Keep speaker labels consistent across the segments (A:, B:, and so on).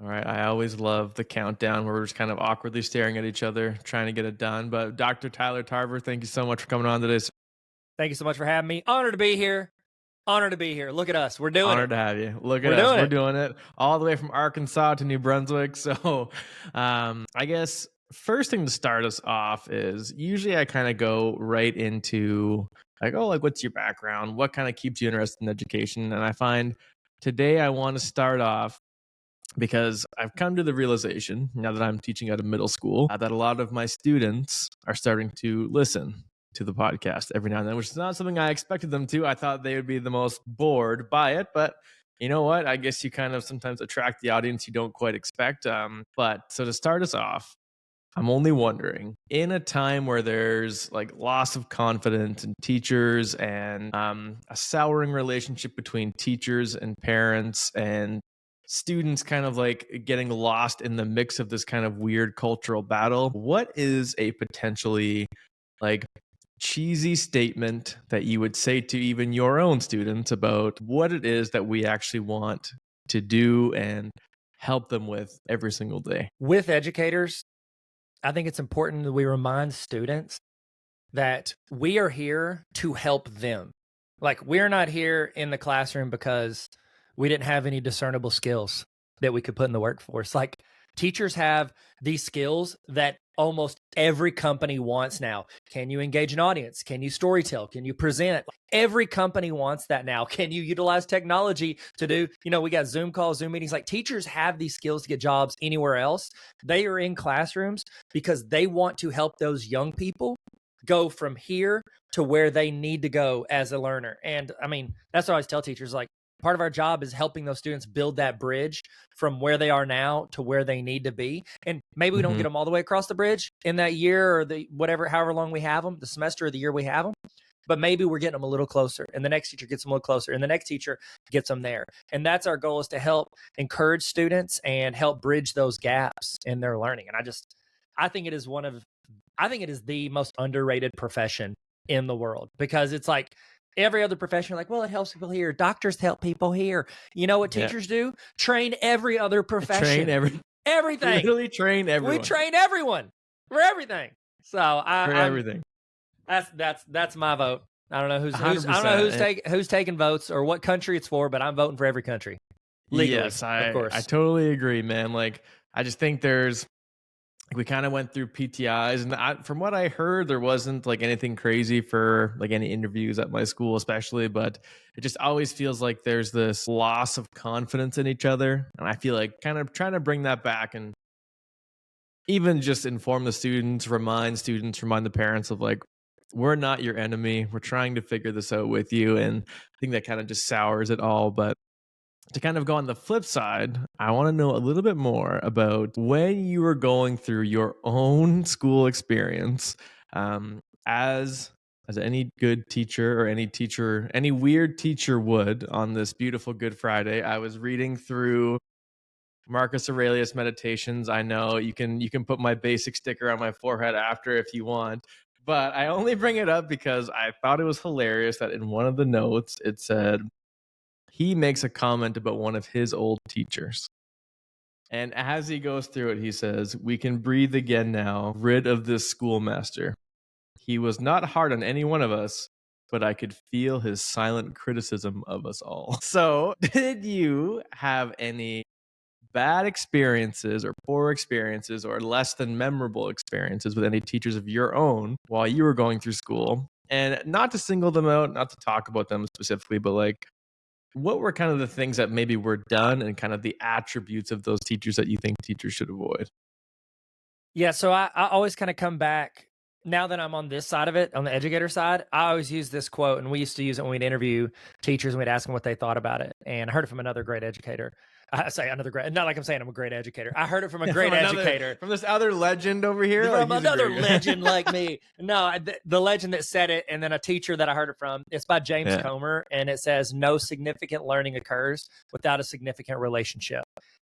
A: All right. I always love the countdown where we're just kind of awkwardly staring at each other, trying to get it done. But Dr. Tyler Tarver, thank you so much for coming on today.
B: Thank you so much for having me. Honored to be here. Honored to be here. Look at us. We're doing
A: Honored
B: it.
A: to have you. Look at
B: We're
A: us.
B: doing
A: We're
B: it.
A: doing it all the way from Arkansas to New Brunswick. So, I guess first thing to start us off is usually I kind of go right into like, oh, like what's your background? What kind of keeps you interested in education? And I find today I want to start off because I've come to the realization now that I'm teaching at a middle school that a lot of my students are starting to listen to the podcast every now and then, which is not something I expected them to. I thought they would be the most bored by it, but you know what? I guess you kind of sometimes attract the audience you don't quite expect. But so to start us off, I'm only wondering, in a time where there's like loss of confidence in teachers and a souring relationship between teachers and parents and students kind of like getting lost in the mix of this kind of weird cultural battle, what is a potentially like cheesy statement that you would say to even your own students about what it is that we actually want to do and help them with every single day?
B: With educators, I think it's important that we remind students that we are here to help them. Like, we're not here in the classroom because we didn't have any discernible skills that we could put in the workforce. Like, teachers have these skills that almost every company wants now. Can you engage an audience? Can you storytell? Can you present? Every company wants that now. Can you utilize technology to do, we got Zoom calls, Zoom meetings. Like, teachers have these skills to get jobs anywhere else. They are in classrooms because they want to help those young people go from here to where they need to go as a learner. And I mean, that's what I always tell teachers, like, part of our job is helping those students build that bridge from where they are now to where they need to be. And maybe we don't get them all the way across the bridge in that year or the whatever, however long we have them, the semester or the year we have them. But maybe we're getting them a little closer, and the next teacher gets them a little closer, and the next teacher gets them there. And that's our goal, is to help encourage students and help bridge those gaps in their learning. And I think it is the most underrated profession in the world, because it's like every other profession, like, well, it helps people here. Doctors help people here. You know what teachers do? Train every other profession. Everything.
A: Literally train everyone.
B: We train everyone for everything. So
A: for everything.
B: That's my vote. I don't know who's taking votes or what country it's for, but I'm voting for every country. Legally,
A: yes,
B: of course.
A: I totally agree, man. Like, I just think we kind of went through PTIs, and from what I heard, there wasn't like anything crazy for like any interviews at my school, especially, but it just always feels like there's this loss of confidence in each other. And I feel like kind of trying to bring that back and even just inform the students, remind the parents of like, we're not your enemy. We're trying to figure this out with you. And I think that kind of just sours it all. But to kind of go on the flip side, I want to know a little bit more about when you were going through your own school experience, as any good teacher or any weird teacher would on this beautiful Good Friday. I was reading through Marcus Aurelius Meditations. I know you can put my basic sticker on my forehead after if you want, but I only bring it up because I thought it was hilarious that in one of the notes it said he makes a comment about one of his old teachers. And as he goes through it, he says, "We can breathe again now, rid of this schoolmaster. He was not hard on any one of us, but I could feel his silent criticism of us all." So, did you have any bad experiences or poor experiences or less than memorable experiences with any teachers of your own while you were going through school? And not to single them out, not to talk about them specifically, but like, what were kind of the things that maybe were done and kind of the attributes of those teachers that you think teachers should avoid?
B: Yeah, so I always kind of come back, now that I'm on this side of it, on the educator side. I always use this quote, and we used to use it when we'd interview teachers and we'd ask them what they thought about it. And I heard it from another great educator. I say another great, not like I'm saying I'm a great educator. I heard it from a great educator.
A: From this other legend over here?
B: From another legend like me. No, the legend that said it, and then a teacher that I heard it from. It's by James Comer, and it says, "No significant learning occurs without a significant relationship."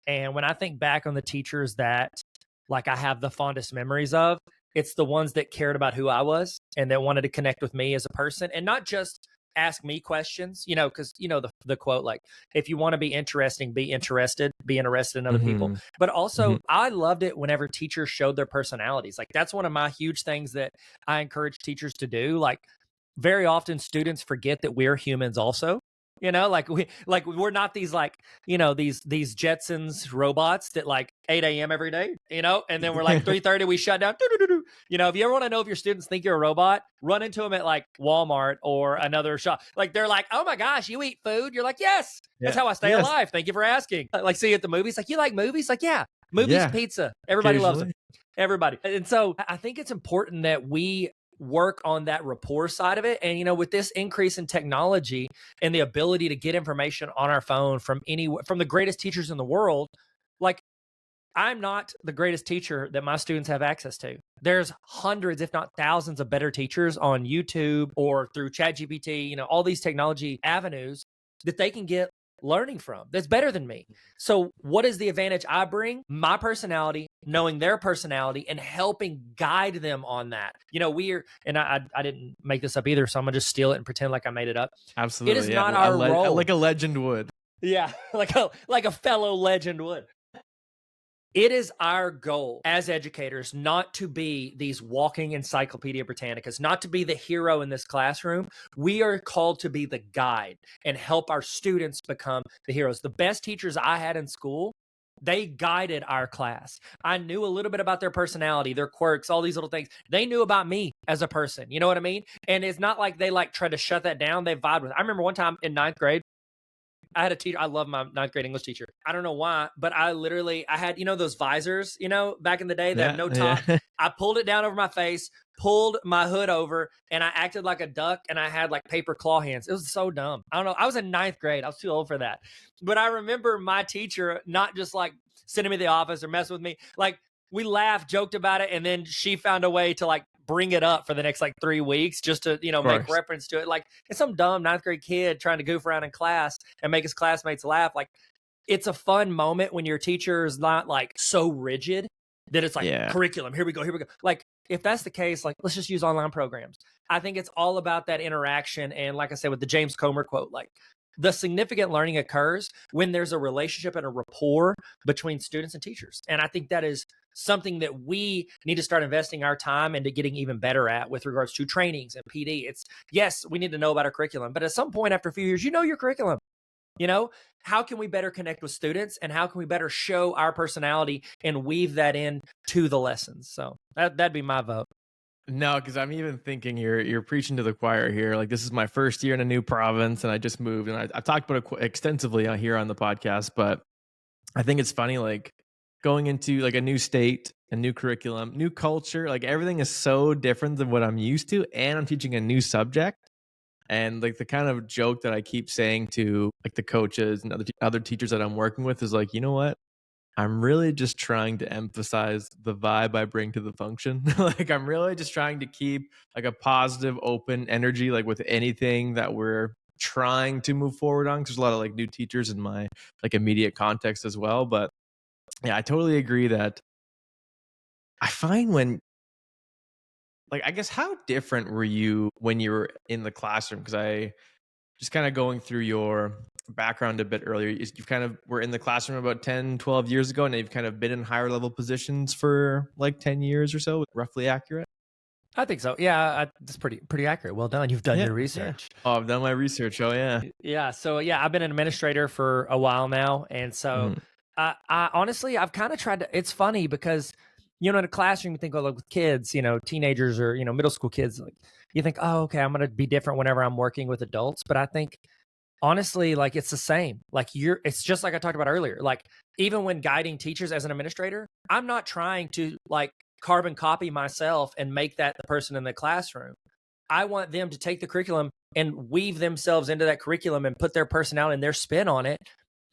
B: And when I think back on the teachers that like I have the fondest memories of, it's the ones that cared about who I was and that wanted to connect with me as a person, and not just ask me questions, because the quote, like, if you want to be interesting, be interested in other people.
A: Hmm.
B: But
A: Hmm.
B: also, I loved it whenever teachers showed their personalities. Like, that's one of my huge things that I encourage teachers to do. Like, very often students forget that we're humans also. We're not these, like, these Jetsons robots that, like, 8 a.m. every day, and then we're like 3:30 we shut down. Doo-doo-doo-doo. If you ever want to know if your students think you're a robot, run into them at like Walmart or another shop. Like, they're like, "Oh my gosh, you eat food?" You're like, "Yes, that's
A: Yeah.
B: how I stay
A: Yes.
B: alive. Thank you for asking." Like, see you at the movies. Like, "You like movies?" Like, "Yeah, movies,
A: Yeah.
B: pizza. Everybody loves them.
A: Occasionally.
B: Everybody." And so I think it's important that we work on that rapport side of it. And, with this increase in technology and the ability to get information on our phone from the greatest teachers in the world, like, I'm not the greatest teacher that my students have access to. There's hundreds, if not thousands, of better teachers on YouTube or through ChatGPT, all these technology avenues that they can get learning from that's better than me. So what is the advantage I bring? My personality, knowing their personality, and helping guide them on that. And I didn't make this up either, so I'm gonna just steal it and pretend like I made it up. It is
A: Absolutely. Yeah.
B: not our role.
A: Like a legend would.
B: Yeah, like a fellow legend would. It is our goal as educators not to be these walking Encyclopedia Britannicas, not to be the hero in this classroom. We are called to be the guide and help our students become the heroes. The best teachers I had in school, they guided our class. I knew a little bit about their personality, their quirks, all these little things. They knew about me as a person. You know what I mean? And it's not like they like tried to shut that down. They vibed with it. I remember one time in ninth grade, I had a teacher. I love my ninth grade English teacher. I don't know why, but I had, those visors, back in the day that have
A: Yeah.
B: no top.
A: Yeah.
B: I pulled it down over my face, pulled my hood over, and I acted like a duck, and I had like paper claw hands. It was so dumb. I don't know. I was in ninth grade. I was too old for that. But I remember my teacher not just like sending me to the office or messing with me. Like, we laughed, joked about it, and then she found a way to like bring it up for the next like 3 weeks just to,
A: Of
B: make
A: course.
B: reference to it. Like, it's some dumb ninth grade kid trying to goof around in class and make his classmates laugh. Like, it's a fun moment when your teacher is not like so rigid that it's like
A: Yeah.
B: curriculum. Here we go. Like, if that's the case, like, let's just use online programs. I think it's all about that interaction. And like I said, with the James Comer quote, like, the significant learning occurs when there's a relationship and a rapport between students and teachers. And I think that is something that we need to start investing our time into getting even better at with regards to trainings and PD. It's, yes, we need to know about our curriculum, but at some point after a few years, your curriculum. How can we better connect with students, and how can we better show our personality and weave that in to the lessons? So that'd be my vote.
A: No, because I'm even thinking you're preaching to the choir here. Like, this is my first year in a new province, and I just moved, and I've talked about it extensively here on the podcast. But I think it's funny, like, going into like a new state, a new curriculum, new culture. Like, everything is so different than what I'm used to, and I'm teaching a new subject. And like, the kind of joke that I keep saying to like the coaches and other teachers that I'm working with is like, you know what? I'm really just trying to emphasize the vibe I bring to the function. Like, I'm really just trying to keep like a positive, open energy, like with anything that we're trying to move forward on. 'Cause there's a lot of like new teachers in my like immediate context as well. But yeah, I totally agree that I find when, like, I guess, how different were you when you were in the classroom? Because I just kind of going through your background a bit earlier, you kind of were in the classroom about 10, 12 years ago, and you've kind of been in higher level positions for like 10 years or so, roughly accurate?
B: I think so. Yeah, that's pretty accurate. Well done. You've done
A: Yeah,
B: your
A: yeah.
B: research.
A: Oh, I've done my research. Oh, yeah.
B: Yeah. So yeah, I've been an administrator for a while now, and so
A: Mhm.
B: I honestly, I've kind of tried to. It's funny because, in a classroom, you think, oh, like with kids, teenagers or middle school kids, like, you think, oh, okay, I'm going to be different whenever I'm working with adults. But I think, honestly, like, it's the same. Like, it's just like I talked about earlier. Like, even when guiding teachers as an administrator, I'm not trying to like carbon copy myself and make that the person in the classroom. I want them to take the curriculum and weave themselves into that curriculum and put their personality and their spin on it.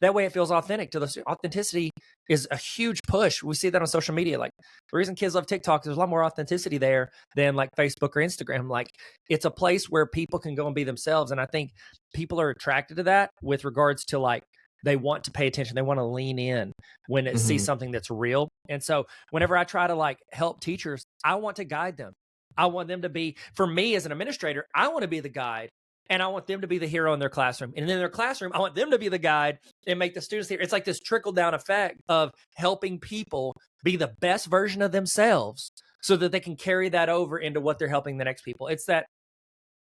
B: That way it feels authentic. Authenticity is a huge push. We see that on social media. Like, the reason kids love TikTok, there's a lot more authenticity there than like Facebook or Instagram. Like, it's a place where people can go and be themselves. And I think people are attracted to that with regards to, like, they want to pay attention. They want to lean in when it sees
A: Mhm.
B: something that's real. And so whenever I try to like help teachers, I want to guide them. I want them to be, for me as an administrator, I want to be the guide and I want them to be the hero in their classroom. And in their classroom, I want them to be the guide and make the students here. It's like this trickle down effect of helping people be the best version of themselves so that they can carry that over into what they're helping the next people. It's that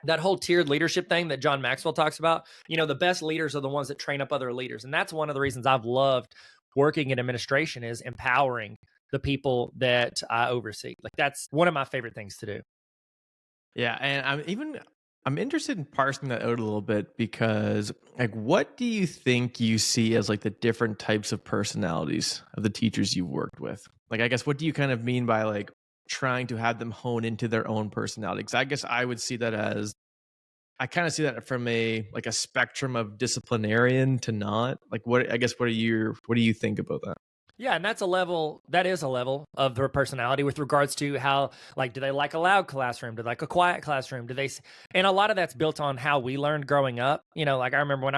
B: whole tiered leadership thing that John Maxwell talks about. The best leaders are the ones that train up other leaders. And that's one of the reasons I've loved working in administration, is empowering the people that I oversee. Like, that's one of my favorite things to do.
A: Yeah, and I'm interested in parsing that out a little bit, because like, what do you think you see as like the different types of personalities of the teachers you've worked with? Like, I guess, what do you kind of mean by like trying to have them hone into their own personality? Because I guess I would see that as, I kind of see that from a spectrum of disciplinarian to not. Like, what do you think about that?
B: Yeah, and that is a level of their personality with regards to how, like, do they like a loud classroom? Do they like a quiet classroom? And a lot of that's built on how we learned growing up. Like, I remember when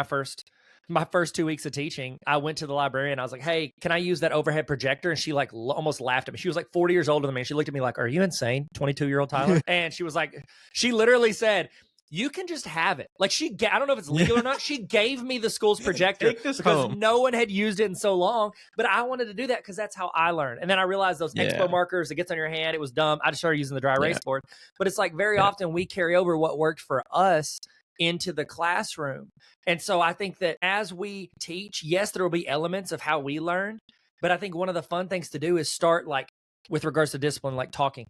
B: my first 2 weeks of teaching, I went to the librarian. I was like, hey, can I use that overhead projector? And she like almost laughed at me. She was like 40 years older than me. And she looked at me like, are you insane? 22-year-old Tyler. And she was like, she literally said, you can just have it. Like, I don't know if it's legal or not. She gave me the school's projector
A: Take this
B: because
A: home.
B: no one had used it in so long. But I wanted to do that because that's how I learned. And then I realized those expo markers, it gets on your hand. It was dumb. I just started using the dry erase board. But it's like, very often we carry over what worked for us into the classroom. And so I think that as we teach, yes, there will be elements of how we learn. But I think one of the fun things to do is start, like, with regards to discipline, like talking.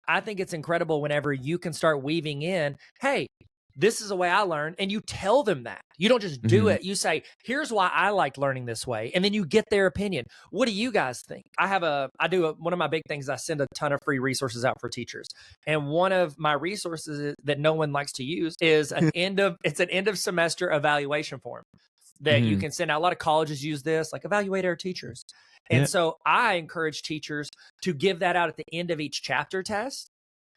B: I think it's incredible whenever you can start weaving in, hey, this is the way I learn. And you tell them that. You don't just do it. You say, here's why I like learning this way. And then you get their opinion. What do you guys think? One of my big things, I send a ton of free resources out for teachers. And one of my resources that no one likes to use is an end of semester evaluation form that you can send out. A lot of colleges use this, like, evaluate our teachers. And so I encourage teachers to give that out at the end of each chapter test.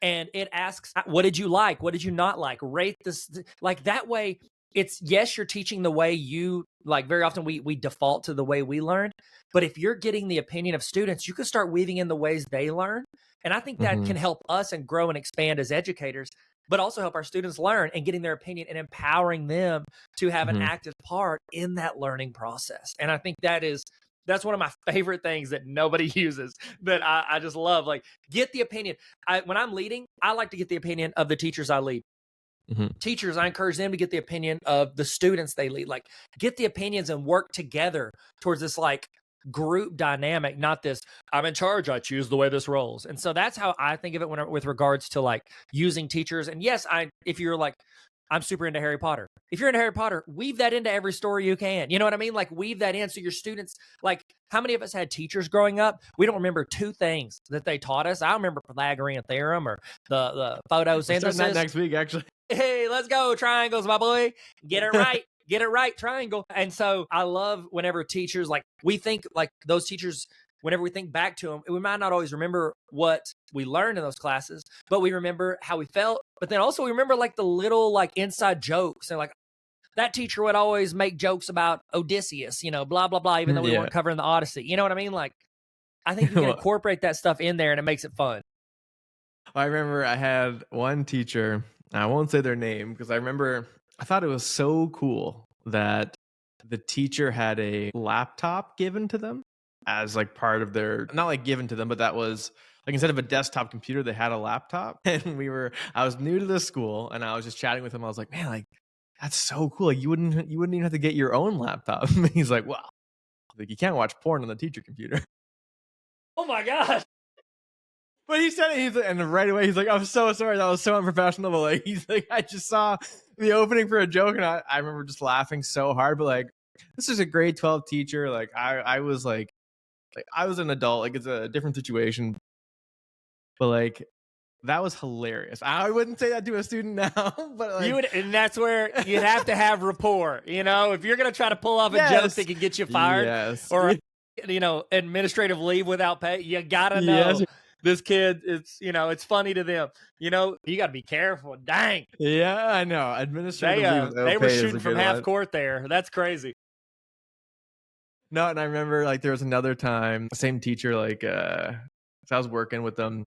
B: And it asks, what did you like? What did you not like? Rate this. Like, that way, it's, yes, you're teaching the way you, like, very often we default to the way we learn. But if you're getting the opinion of students, you can start weaving in the ways they learn. And I think that can help us and grow and expand as educators, but also help our students learn and getting their opinion and empowering them to have an active part in that learning process. And I think that's one of my favorite things that nobody uses, that I just love. Like, get the opinion. When I'm leading, I like to get the opinion of the teachers I lead. Teachers, I encourage them to get the opinion of the students they lead. Like, get the opinions and work together towards this, like, group dynamic, not this, I'm in charge, I choose the way this rolls. And so that's how I think of it with regards to, like, using teachers. And yes, if you're like, I'm super into Harry Potter. If you're into Harry Potter, weave that into every story you can. You know what I mean? Like, weave that in so your students, like, how many of us had teachers growing up? We don't remember two things that they taught us. I remember Pythagorean theorem or the photosynthesis.
A: We're starting that next week, actually.
B: Hey, let's go, triangles, my boy. Get it right. Get it right, triangle. And so I love whenever teachers, like, we think, like, those teachers, whenever we think back to them, we might not always remember what we learned in those classes, but we remember how we felt. But then also we remember, like, the little, like, inside jokes. And, like, that teacher would always make jokes about Odysseus, blah, blah, blah, even though we weren't covering the Odyssey. You know what I mean? Like, I think you can incorporate that stuff in there and it makes it fun.
A: I remember I had one teacher, I won't say their name, because I thought it was so cool that the teacher had a laptop given to them as, like, part of their, not like given to them, but that was like, instead of a desktop computer, they had a laptop. And I was new to this school, and I was just chatting with him. I was like, man, like, that's so cool. Like, you wouldn't even have to get your own laptop. He's like, well, like, you can't watch porn on the teacher computer.
B: Oh my gosh.
A: But he said it, and right away he's like, I'm so sorry, that was so unprofessional. But, like, he's like, I just saw the opening for a joke, and I remember just laughing so hard. But, like, this is a grade 12 teacher. Like, I was like I was an adult. Like, it's a different situation. But, like, that was hilarious. I wouldn't say that to a student now, but, like,
B: And that's where you'd have to have rapport. If you're gonna try to pull off a joke that can get you fired, or administrative leave without pay, you gotta know this kid. It's funny to them. You got to be careful. Dang.
A: Yeah, I know. Administrative leave without
B: they were
A: pay is
B: shooting
A: a
B: from
A: good
B: half
A: one.
B: court there. That's crazy.
A: No, and I remember, like, there was another time, same teacher, like, so I was working with them,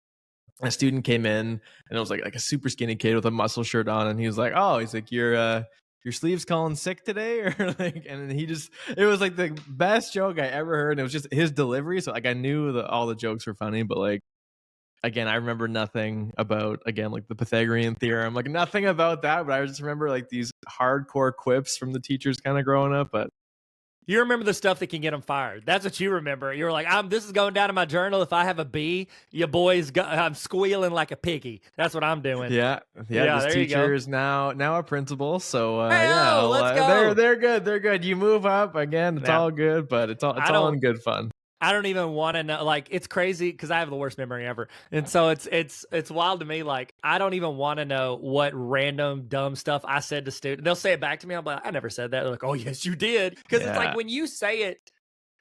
A: a student came in and it was like a super skinny kid with a muscle shirt on, and he was like, "Oh, he's like, your sleeve's calling sick today," or like, and then it was like the best joke I ever heard. And it was just his delivery, so like I knew that all the jokes were funny, but like again, I remember nothing about again like the Pythagorean theorem, like nothing about that. But I just remember like these hardcore quips from the teachers kind of growing up. But
B: You remember the stuff that can get them fired. That's what you remember. You were like, this is going down in my journal. If I have a B, your boy's I'm squealing like a piggy. That's what I'm doing.
A: yeah,
B: Yeah,
A: this
B: there you go.
A: teacher is now a principal. So yeah,
B: Hey, let's go.
A: they're good. They're good. You move up again. It's
B: Yeah.
A: all good, but it's
B: I
A: all
B: don't
A: in good fun.
B: I don't even want to know. Like, it's crazy because I have the worst memory ever, and so it's wild to me. Like, I don't even want to know what random dumb stuff I said to students. They'll say it back to me. I'm like, I never said that. They're like, oh yes, you did. Because it's like
A: Yeah,
B: when you say it,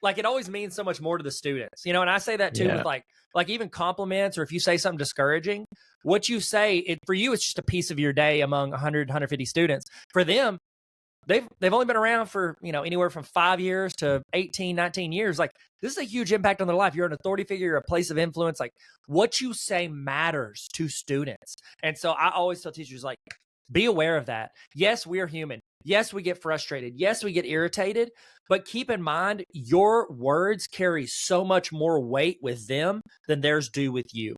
B: like it always means so much more to the students, you know. And I say that too
A: yeah,
B: with like even compliments, or if you say something discouraging, what you say it for you, it's just a piece of your day among 100, 150 students. For them, they've only been around for, anywhere from 5 years to 18, 19 years. Like, this is a huge impact on their life. You're an authority figure, you're a place of influence. Like, what you say matters to students. And so I always tell teachers, like, be aware of that. Yes, we are human. Yes, we get frustrated. Yes, we get irritated. But keep in mind, your words carry so much more weight with them than theirs do with you.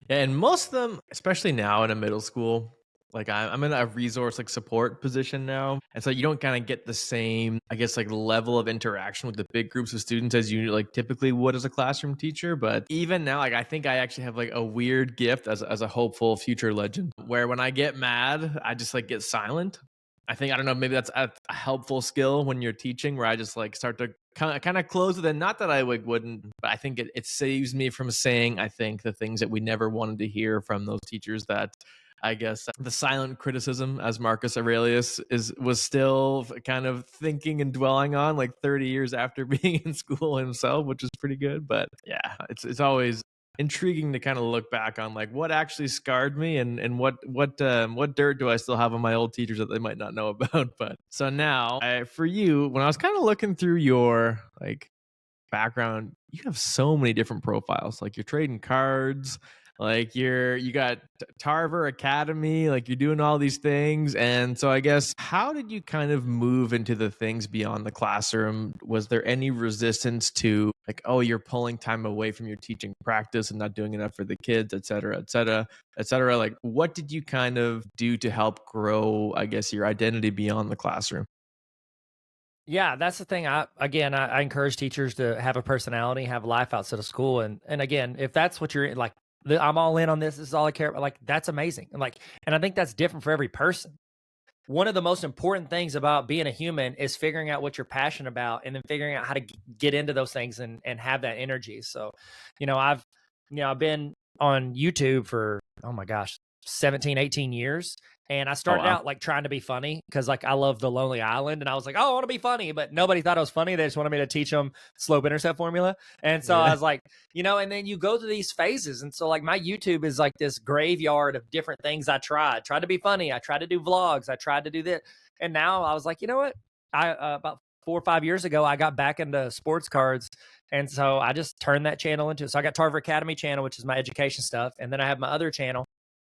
A: yeah. And most of them, especially now in a middle school, like I'm in a resource like support position now, and so you don't kind of get the same, I guess, like level of interaction with the big groups of students as you like typically would as a classroom teacher. But even now, like I think I actually have like a weird gift as a hopeful future legend, where when I get mad, I just like get silent. I don't know, maybe that's a helpful skill when you're teaching, where I just like start to kind of close with it. Not that I like wouldn't, but I think it saves me from saying, I think, the things that we never wanted to hear from those teachers. That I guess the silent criticism, as Marcus Aurelius was still kind of thinking and dwelling on like 30 years after being in school himself, which is pretty good. But yeah, it's always intriguing to kind of look back on like what actually scarred me, and what dirt do I still have on my old teachers that they might not know about. But so now, for you, when I was kind of looking through your like background, you have so many different profiles. Like you're trading cards, like you got Tarver Academy, like you're doing all these things. And so I guess, how did you kind of move into the things beyond the classroom? Was there any resistance to like, oh, you're pulling time away from your teaching practice and not doing enough for the kids, et cetera, et cetera, et cetera? Like, what did you kind of do to help grow, I guess, your identity beyond the classroom?
B: Yeah, that's the thing. I encourage teachers to have a personality, have life outside of school, and again, if that's what you're like, I'm all in on this. This is all I care about. Like, that's amazing. And I think that's different for every person. One of the most important things about being a human is figuring out what you're passionate about, and then figuring out how to get into those things and have that energy. So, I've I've been on YouTube for, oh my gosh, 17, 18 years. And I
A: Oh
B: started
A: wow.
B: out like trying to be funny because like I love The Lonely Island, and I was like, oh, I want to be funny, but nobody thought I was funny. They just wanted me to teach them slope intercept formula. And so I
A: Yeah.
B: was like, and then you go through these phases. And so like my YouTube is like this graveyard of different things I tried to be funny. I tried to do vlogs. I tried to do this. And now I was like, you know what? About 4 or 5 years ago, I got back into sports cards. And so I just turned that channel into, so I got Tarver Academy channel, which is my education stuff. And then I have my other channel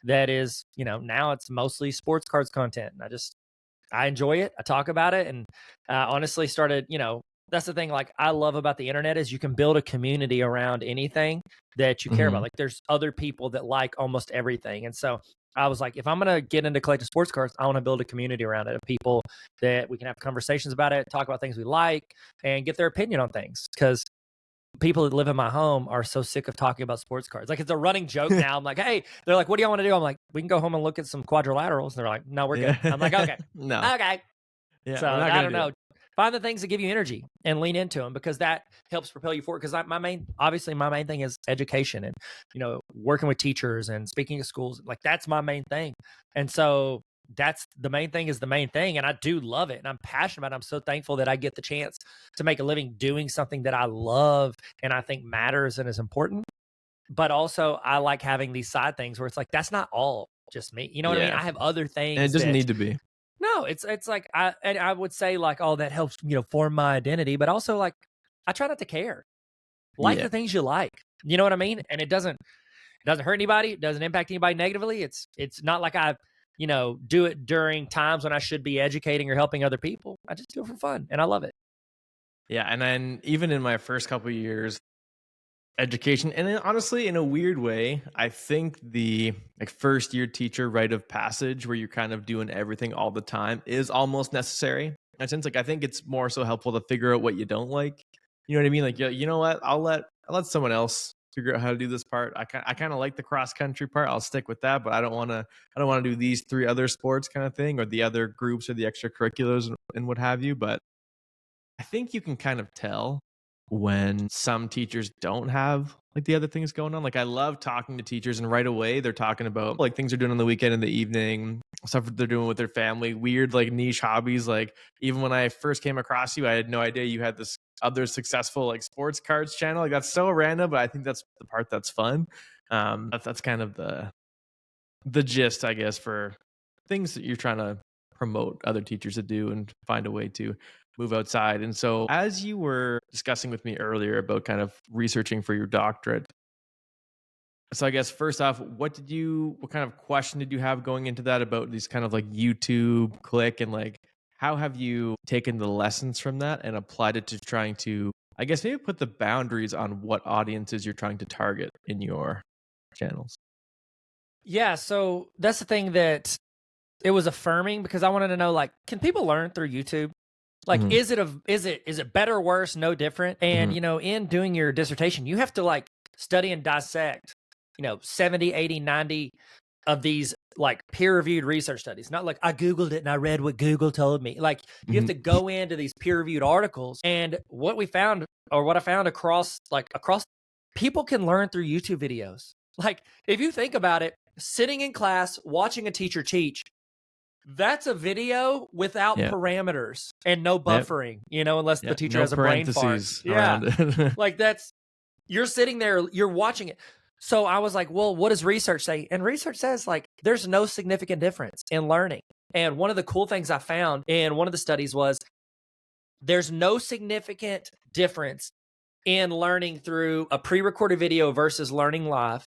B: that is, now it's mostly sports cards content. And I enjoy it. I talk about it. And honestly started, that's the thing, like I love about the internet is you can build a community around anything that you care about.
A: Mhm.
B: Like there's other people that like almost everything. And so I was like, if I'm going to get into collecting sports cards, I want to build a community around it of people that we can have conversations about it, talk about things we like, and get their opinion on things. Because people that live in my home are so sick of talking about sports cards. Like it's a running joke now. I'm like, hey, they're like, what do y'all want to do? I'm like, we can go home and look at some quadrilaterals. And they're like, no, we're good. I'm like,
A: Yeah.
B: okay.
A: No.
B: Okay.
A: Yeah,
B: So
A: we're not
B: I
A: gonna
B: don't
A: do it.
B: know. Find the things that give you energy and lean into them, because that helps propel you forward. Because obviously my main thing is education and, working with teachers and speaking at schools. Like that's my main thing. And so that's the main thing is the main thing. And I do love it. And I'm passionate about it. I'm so thankful that I get the chance to make a living doing something that I love and I think matters and is important. But also I like having these side things where it's like, that's not all just me. You know what I mean?
A: Yeah,
B: I have other
A: and it
B: things
A: doesn't
B: that
A: need to be.
B: no, it's like I would say like, oh, that helps, form my identity, but also like I try not to care. Like
A: Yeah.
B: the things you like. You know what I mean? And doesn't hurt anybody. It doesn't impact anybody negatively. It's not like I, do it during times when I should be educating or helping other people. I just do it for fun, and I love it.
A: Yeah, and then even in my first couple of years, education, and then honestly, in a weird way, I think the like first year teacher rite of passage, where you're kind of doing everything all the time, is almost necessary. In a sense, like I think it's more so helpful to figure out what you don't like. You know what I mean? Like, you know what? I'll let someone else figure out how to do this part. I kind of like the cross country part. I'll stick with that, but I don't want to do these three other sports kind of thing, or the other groups or the extracurriculars and what have you. But I think you can kind of tell when some teachers don't have like the other things going on. Like I love talking to teachers and right away they're talking about like things they're doing on the weekend and the evening, stuff that they're doing with their family, weird like niche hobbies. Like even when I first came across you, I had no idea you had this other successful like sports cards channel. Like that's so random, but I think that's the part that's fun. That's kind of the gist, I guess, for things that you're trying to promote other teachers to do and find a way to move outside. And so, as you were discussing with me earlier about kind of researching for your doctorate, so I guess first off, what kind of question did you have going into that about these kind of like YouTube click, and like how have you taken the lessons from that and applied it to trying to, I guess, maybe put the boundaries on what audiences you're trying to target in your channels?
B: Yeah, so that's the thing that it was affirming, because I wanted to know, like, can people learn through YouTube? Like,
A: Hmm.
B: is it better, worse, no different? And,
A: Hmm.
B: in doing your dissertation, you have to like study and dissect, 70, 80, 90 of these like peer-reviewed research studies. Not like I Googled it and I read what Google told me. Like you have
A: Hmm.
B: to go into these peer-reviewed articles. And what we found, or what I found across people can learn through YouTube videos. Like if you think about it, sitting in class, watching a teacher teach, that's a video without
A: Yeah.
B: parameters and no
A: Yep.
B: buffering, unless the
A: Yeah.
B: teacher
A: No
B: has a brain fart.
A: parentheses
B: Yeah.
A: around it.
B: Like you're sitting there, you're watching it. So I was like, well, what does research say? And research says like there's no significant difference in learning. And one of the cool things I found in one of the studies was there's no significant difference in learning through a pre-recorded video versus learning live.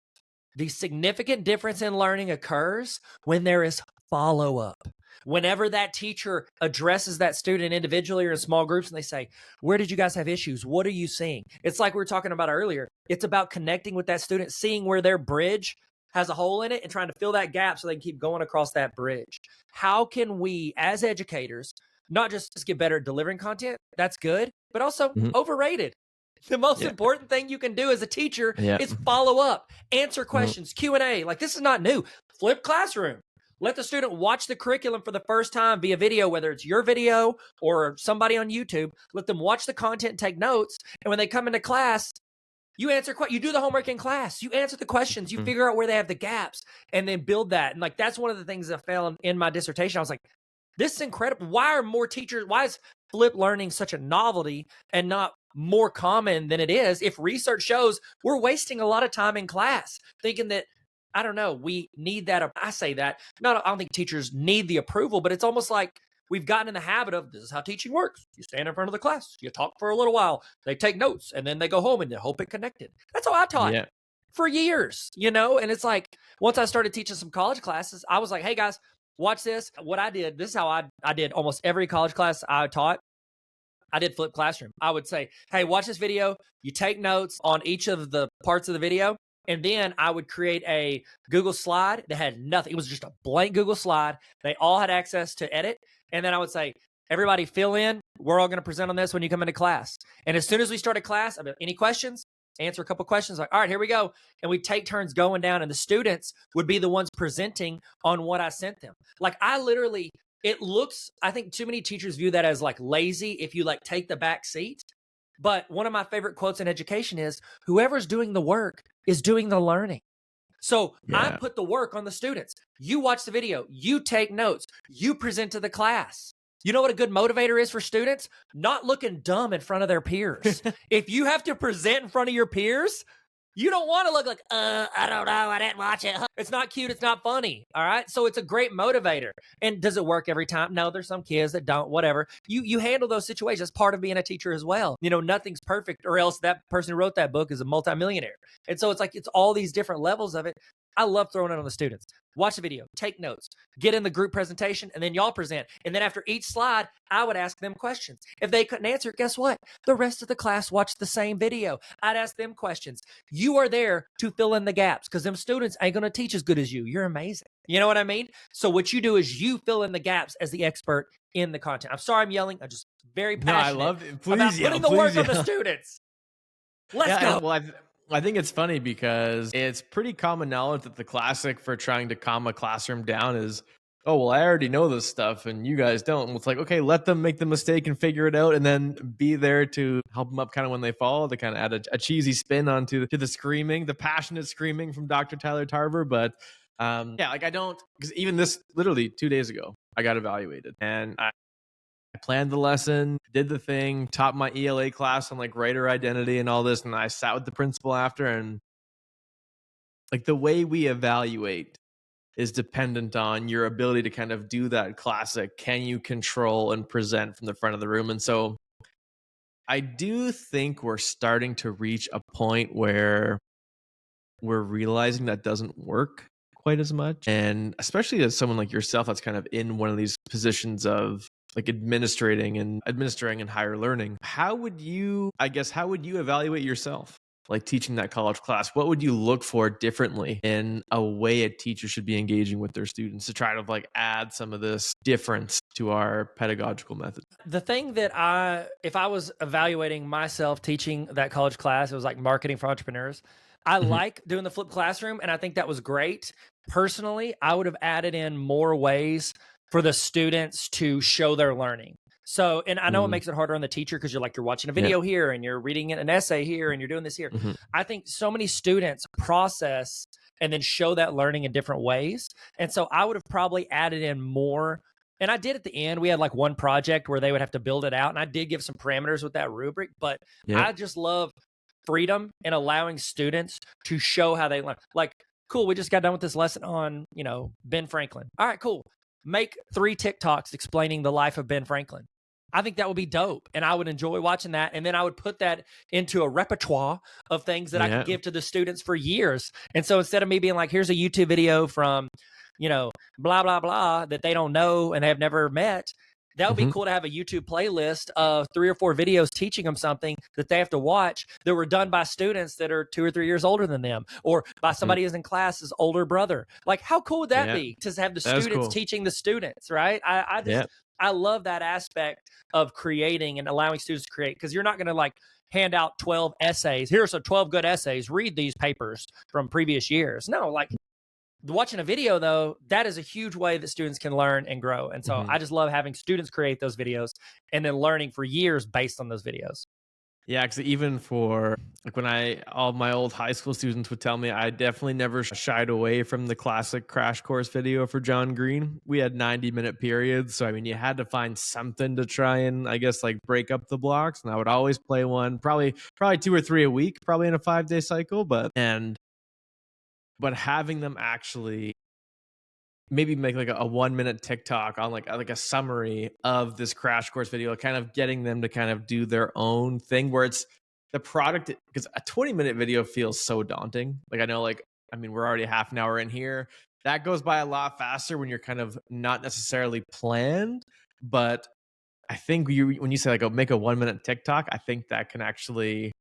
B: The significant difference in learning occurs when there is follow-up. Whenever that teacher addresses that student individually or in small groups and they say, where did you guys have issues? What are you seeing? It's like we were talking about earlier. It's about connecting with that student, seeing where their bridge has a hole in it and trying to fill that gap so they can keep going across that bridge. How can we, as educators, not just get better at delivering content? That's good, but also
A: Mhm.
B: overrated. The most
A: Yeah.
B: important thing you can do as a teacher
A: Yeah.
B: is follow up, answer
A: Mhm.
B: questions, Q&A. Like this is not new. Flip classroom. Let the student watch the curriculum for the first time via video, whether it's your video or somebody on YouTube. Let them watch the content and take notes. And when they come into class, you you do the homework in class. You answer the questions. You
A: Mhm.
B: figure out where they have the gaps and then build that. And like that's one of the things I found in my dissertation. I was like, this is incredible. Why is flip learning such a novelty and not more common than it is? If research shows we're wasting a lot of time in class thinking that, I don't know, we need that. I say that, I don't think teachers need the approval, but it's almost like we've gotten in the habit of this is how teaching works. You stand in front of the class, you talk for a little while, they take notes, and then they go home and they hope it connected. That's how I taught
A: Yeah.
B: for years, and it's like once I started teaching some college classes, I was like, hey guys, watch this. What I did, this is how I did almost every college class I taught. I did flip classroom. I would say, hey, watch this video. You take notes on each of the parts of the video. And then I would create a Google slide that had nothing. It was just a blank Google slide. They all had access to edit. And then I would say, everybody fill in. We're all going to present on this when you come into class. And as soon as we started class, I'd be, any questions? Answer a couple questions. Like, all right, here we go. And we'd take turns going down, and the students would be the ones presenting on what I sent them. Like I think too many teachers view that as like lazy if you like take the back seat. But one of my favorite quotes in education is whoever's doing the work is doing the learning. So I
A: Yeah.
B: put the work on the students. You watch the video, you take notes, you present to the class. You know what a good motivator is for students? Not looking dumb in front of their peers. If you have to present in front of your peers, You don't want to look like, I don't know, I didn't watch it. It's not cute, it's not funny. All right. So it's a great motivator. And does it work every time? No, there's some kids that don't, whatever. You handle those situations. That's part of being a teacher as well. You know, nothing's perfect, or else that person who wrote that book is a multimillionaire. And so it's like it's all these different levels of it. I love throwing it on the students. Watch the video, take notes, get in the group presentation, and then y'all present. And then after each slide, I would ask them questions. If they couldn't answer, guess what? The rest of the class watched the same video. I'd ask them questions. You are there to fill in the gaps, because them students ain't going to teach as good as you. You're amazing. You know what I mean? So what you do is you fill in the gaps as the expert in the content. I'm sorry I'm yelling. I'm just very
A: No, I
B: passionate
A: love it.
B: about
A: Please
B: putting
A: yell,
B: the work
A: please
B: on the
A: yell.
B: students. Let's
A: Yeah,
B: go.
A: well, I think it's funny because it's pretty common knowledge that the classic for trying to calm a classroom down is, oh, well, I already know this stuff and you guys don't. Well, it's like, okay, let them make the mistake and figure it out, and then be there to help them up kind of when they fall, to kind of add a cheesy spin onto the screaming, the passionate screaming from Dr. Tyler Tarver. But yeah, like I don't, because even this literally 2 days ago, I got evaluated, and I planned the lesson, did the thing, taught my ELA class on like writer identity and all this. And I sat with the principal after, and like the way we evaluate is dependent on your ability to kind of do that classic. Can you control and present from the front of the room? And so I do think we're starting to reach a point where we're realizing that doesn't work quite as much. And especially as someone like yourself that's kind of in one of these positions of like administering and higher learning, how would you, I guess, how would you evaluate yourself? Like teaching that college class, what would you look for differently in a way a teacher should be engaging with their students to try to like add some of this difference to our pedagogical method?
B: The thing that if I was evaluating myself teaching that college class, it was like marketing for entrepreneurs. I
A: Mhm.
B: like doing the flipped classroom, and I think that was great. Personally, I would have added in more ways for the students to show their learning. So, and I know it
A: Mm,
B: makes it harder on the teacher because you're watching a
A: yeah.
B: video here and you're reading an essay here and you're doing this here.
A: Mhm.
B: I think so many students process and then show that learning in different ways. And so I would have probably added in more. And I did at the end. We had like one project where they would have to build it out. And I did give some parameters with that rubric, but
A: Yeah.
B: I just love freedom and allowing students to show how they learn. Like, cool, we just got done with this lesson on, Ben Franklin. All right, cool. Make 3 TikToks explaining the life of Ben Franklin. I think that would be dope. And I would enjoy watching that. And then I would put that into a repertoire of things that I could
A: Yeah.
B: give to the students for years. And so instead of me being like, here's a YouTube video from, blah, blah, blah, that they don't know and have never met, that would be
A: Mhm.
B: cool to have a YouTube playlist of 3 or 4 videos teaching them something that they have to watch that were done by students that are 2 or 3 years older than them, or by
A: Mhm.
B: somebody who's in class's older brother. Like, how cool would that
A: Yeah.
B: be to have the
A: That is
B: students
A: cool.
B: teaching the students, right?
A: Yeah.
B: I love that aspect of creating and allowing students to create, because you're not going to like hand out 12 essays. Here's some 12 good essays. Read these papers from previous years. No, like watching a video, though, that is a huge way that students can learn and grow. And so
A: Mhm.
B: I just love having students create those videos and then learning for years based on those videos.
A: Yeah, because even for like when all my old high school students would tell me, I definitely never shied away from the classic crash course video for John Green. We had 90-minute periods. So, I mean, you had to find something to try and, I guess, like break up the blocks. And I would always play one, probably 2 or 3 a week, probably in a 5-day cycle. But having them actually maybe make like a 1-minute TikTok on like a summary of this crash course video, kind of getting them to kind of do their own thing where it's the product, because a 20-minute video feels so daunting. Like I know, like, I mean, we're already half an hour in here. That goes by a lot faster when you're kind of not necessarily planned. But I think when you say like, oh, make a 1-minute TikTok, I think that can actually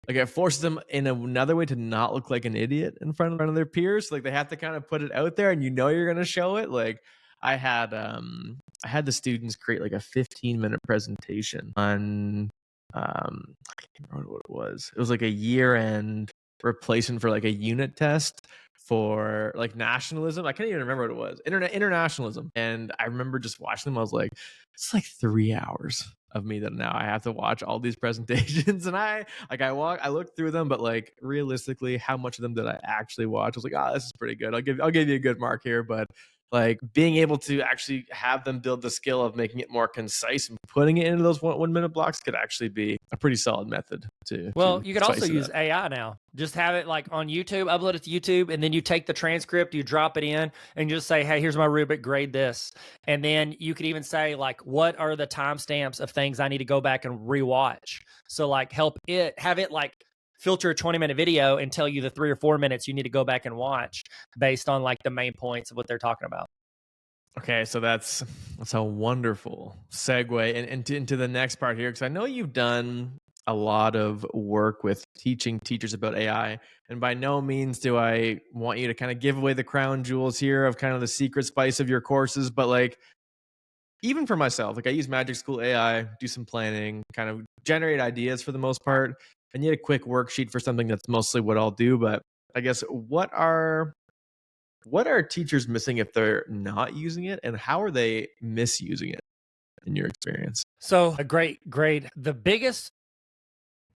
A: like it forces them in another way to not look like an idiot in front of their peers. Like they have to kind of put it out there, and you know you're going to show it. Like I had the students create like a 15-minute presentation on I can't remember what it was. It was like a year-end replacement for like a unit test for like nationalism. I can't even remember what it was. Internationalism. And I remember just watching them. I was like, it's like 3 hours of me that now I have to watch all these presentations. And I looked through them, but like realistically, how much of them did I actually watch? I was like, oh, this is pretty good. I'll give you a good mark here. But like being able to actually have them build the skill of making it more concise and putting it into those 1 minute blocks could actually be a pretty solid method
B: Well,
A: to
B: you could also
A: spice it
B: use
A: up.
B: AI now. Just have it like on YouTube, upload it to YouTube, and then you take the transcript, you drop it in, and just say, "Hey, here's my rubric, grade this." And then you could even say, like, "What are the timestamps of things I need to go back and rewatch?" So, like, have it like filter a 20-minute video and tell you the 3 or 4 minutes you need to go back and watch based on like the main points of what they're talking about.
A: Okay, so that's a wonderful segue into the next part here, because I know you've done a lot of work with teaching teachers about AI, and by no means do I want you to kind of give away the crown jewels here of kind of the secret spice of your courses, but like even for myself, like I use Magic School AI, do some planning, kind of generate ideas for the most part. I need a quick worksheet for something that's mostly what I'll do, but I guess what are teachers missing if they're not using it, and how are they misusing it in your experience?
B: So, a great grade. The biggest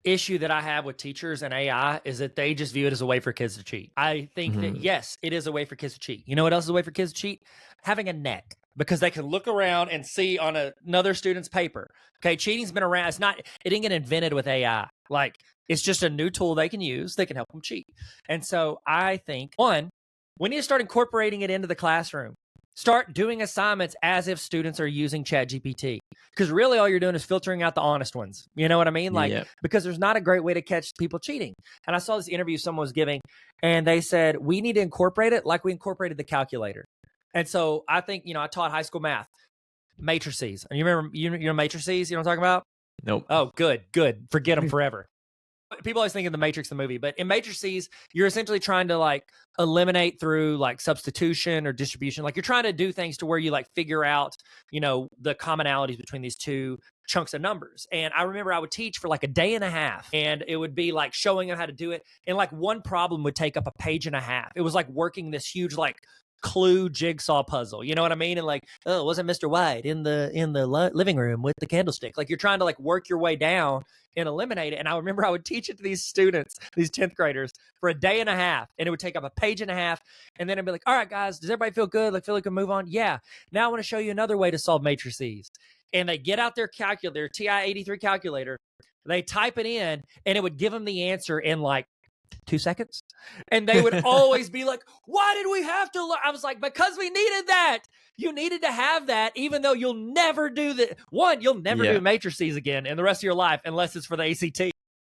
B: issue that I have with teachers and AI is that they just view it as a way for kids to cheat. I think that,
A: Mhm.
B: yes, it is a way for kids to cheat. You know what else is a way for kids to cheat? Having a net, because they can look around and see on another student's paper. Okay, cheating's been around. It didn't get invented with AI. Like, it's just a new tool they can use that can help them cheat. And so I think, one, we need to start incorporating it into the classroom. Start doing assignments as if students are using ChatGPT, because really all you're doing is filtering out the honest ones. You know what I mean? Like,
A: Yeah.
B: because there's not a great way to catch people cheating. And I saw this interview someone was giving, and they said, we need to incorporate it like we incorporated the calculator. And so I think, I taught high school math, matrices. And you remember, matrices, you know what I'm talking about?
A: Nope.
B: Oh, good. Forget them forever. People always think of the Matrix, the movie, but in matrices, you're essentially trying to like eliminate through like substitution or distribution. Like you're trying to do things to where you like figure out, the commonalities between these two chunks of numbers. And I remember I would teach for like a day and a half, and it would be like showing them how to do it. And like one problem would take up a page and a half. It was like working this huge like clue jigsaw puzzle. You know what I mean? And like, oh, wasn't Mr. White in the living room with the candlestick? Like you're trying to like work your way down and eliminate it. And I remember I would teach it to these students, these 10th graders, for a day and a half, and it would take up a page and a half. And then I'd be like, all right, guys, does everybody feel good? Like, feel like we can move on? Yeah. Now I want to show you another way to solve matrices. And they get out their calculator, their TI-83 calculator, they type it in, and it would give them the answer in like 2 seconds. And they would always be like, why did we have to learn? I was like, because we needed that. You needed to have that, even though you'll never do that. One, you'll never
A: Yeah.
B: do matrices again in the rest of your life unless it's for the ACT.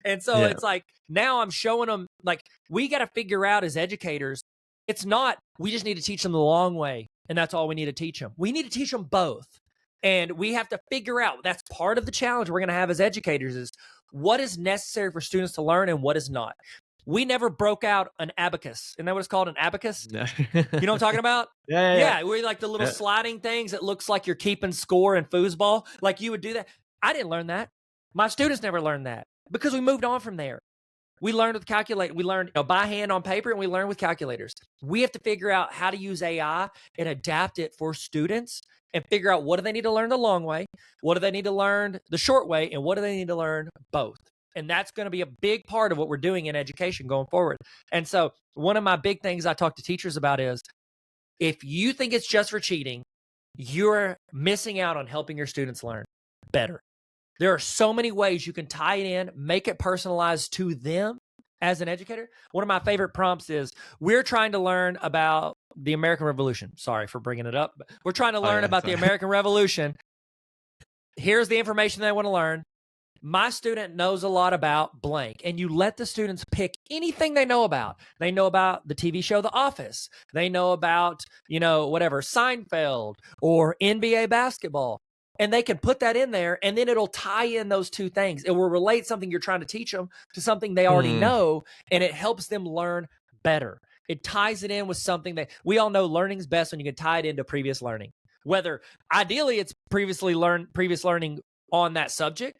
B: And so
A: Yeah.
B: it's like, now I'm showing them, like, we got to figure out as educators, it's not, we just need to teach them the long way, and that's all we need to teach them. We need to teach them both. And we have to figure out, that's part of the challenge we're going to have as educators, is what is necessary for students to learn and what is not. We never broke out an abacus. Isn't that what it's called? An abacus?
A: Yeah.
B: You know what I'm talking about?
A: Yeah.
B: We like the little
A: Yeah.
B: sliding things that looks like you're keeping score in foosball. Like you would do that. I didn't learn that. My students never learned that because we moved on from there. We learned with calculate. We learned by hand on paper, and we learned with calculators. We have to figure out how to use AI and adapt it for students, and figure out what do they need to learn the long way, what do they need to learn the short way, and what do they need to learn both. And that's going to be a big part of what we're doing in education going forward. And so one of my big things I talk to teachers about is, if you think it's just for cheating, you're missing out on helping your students learn better. There are so many ways you can tie it in, make it personalized to them as an educator. One of my favorite prompts is, we're trying to learn about the American Revolution. Sorry for bringing it up, but we're trying to
A: Oh,
B: learn
A: yeah.
B: about the
A: Sorry.
B: American Revolution. Here's the information they want to learn. My student knows a lot about blank, and you let the students pick anything they know about. They know about the TV show The Office. They know about, whatever, Seinfeld or NBA basketball. And they can put that in there, and then it'll tie in those two things. It will relate something you're trying to teach them to something they already
A: Mm.
B: know, and it helps them learn better. It ties it in with something that we all know learning's best when you can tie it into previous learning. Whether ideally it's previous learning on that subject,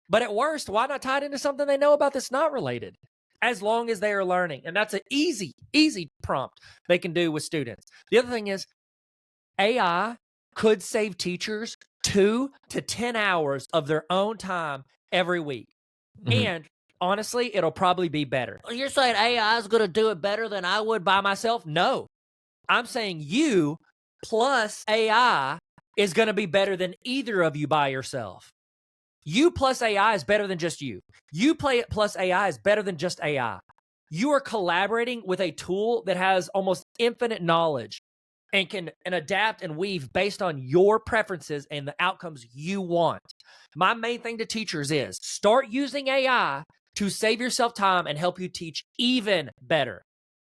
B: but at worst, why not tie it into something they know about that's not related? As long as they are learning. And that's an easy prompt they can do with students. The other thing is, AI could save teachers 2 to 10 hours of their own time every week.
A: Mhm.
B: And honestly, it'll probably be better. You're saying AI is going to do it better than I would by myself? No. I'm saying you plus AI is going to be better than either of you by yourself. You plus AI is better than just you. You play it plus AI is better than just AI. You are collaborating with a tool that has almost infinite knowledge and can adapt and weave based on your preferences and the outcomes you want. My main thing to teachers is start using AI to save yourself time and help you teach even better.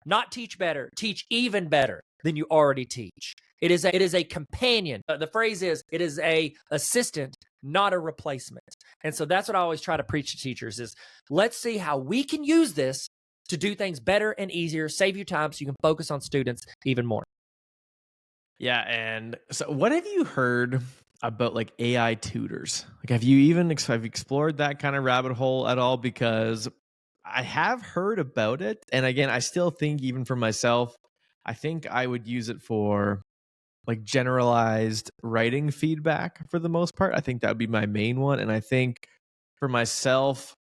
B: Not teach better, teach even better than you already teach. It is a companion. The phrase is it is a assistant, not a replacement. And so that's what I always try to preach to teachers is let's see how we can use this to do things better and easier, save you time so you can focus on students even more.
A: Yeah, and so what have you heard about like AI tutors? Like, have you even have you explored that kind of rabbit hole at all? Because I have heard about it, and again, I still think even for myself, I think I would use it for like generalized writing feedback for the most part. I think that would be my main one, and I think for myself,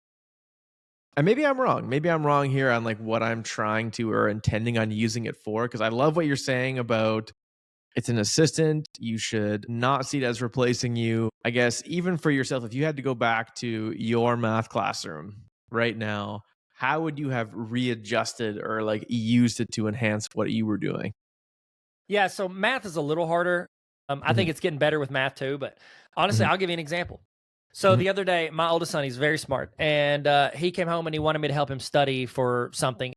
A: and maybe I'm wrong. Maybe I'm wrong here on like what I'm trying to or intending on using it for. Because I love what you're saying about it's an assistant. You should not see it as replacing you. I guess even for yourself, if you had to go back to your math classroom right now, how would you have readjusted or like used it to enhance what you were doing?
B: Yeah, so math is a little harder. I
A: Hmm.
B: think it's getting better with math too, but honestly,
A: Hmm.
B: I'll give you an example. So
A: Hmm.
B: the other day, my oldest son, he's very smart, and he came home and he wanted me to help him study for something.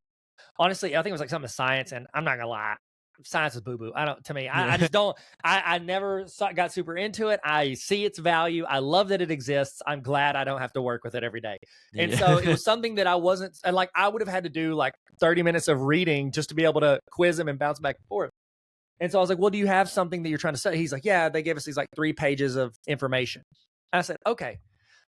B: Honestly, I think it was like something science, and I'm not gonna lie, science is boo boo. I don't. To me, I
A: Yeah.
B: just don't. I never got super into it. I see its value. I love that it exists. I'm glad I don't have to work with it every day. And so it
A: Yeah.
B: was something that I wasn't and like. I would have had to do like 30 minutes of reading just to be able to quiz him and bounce back and forth. And so I was like, well, do you have something that you're trying to study? He's like, yeah, they gave us these like 3 pages of information. I said, okay,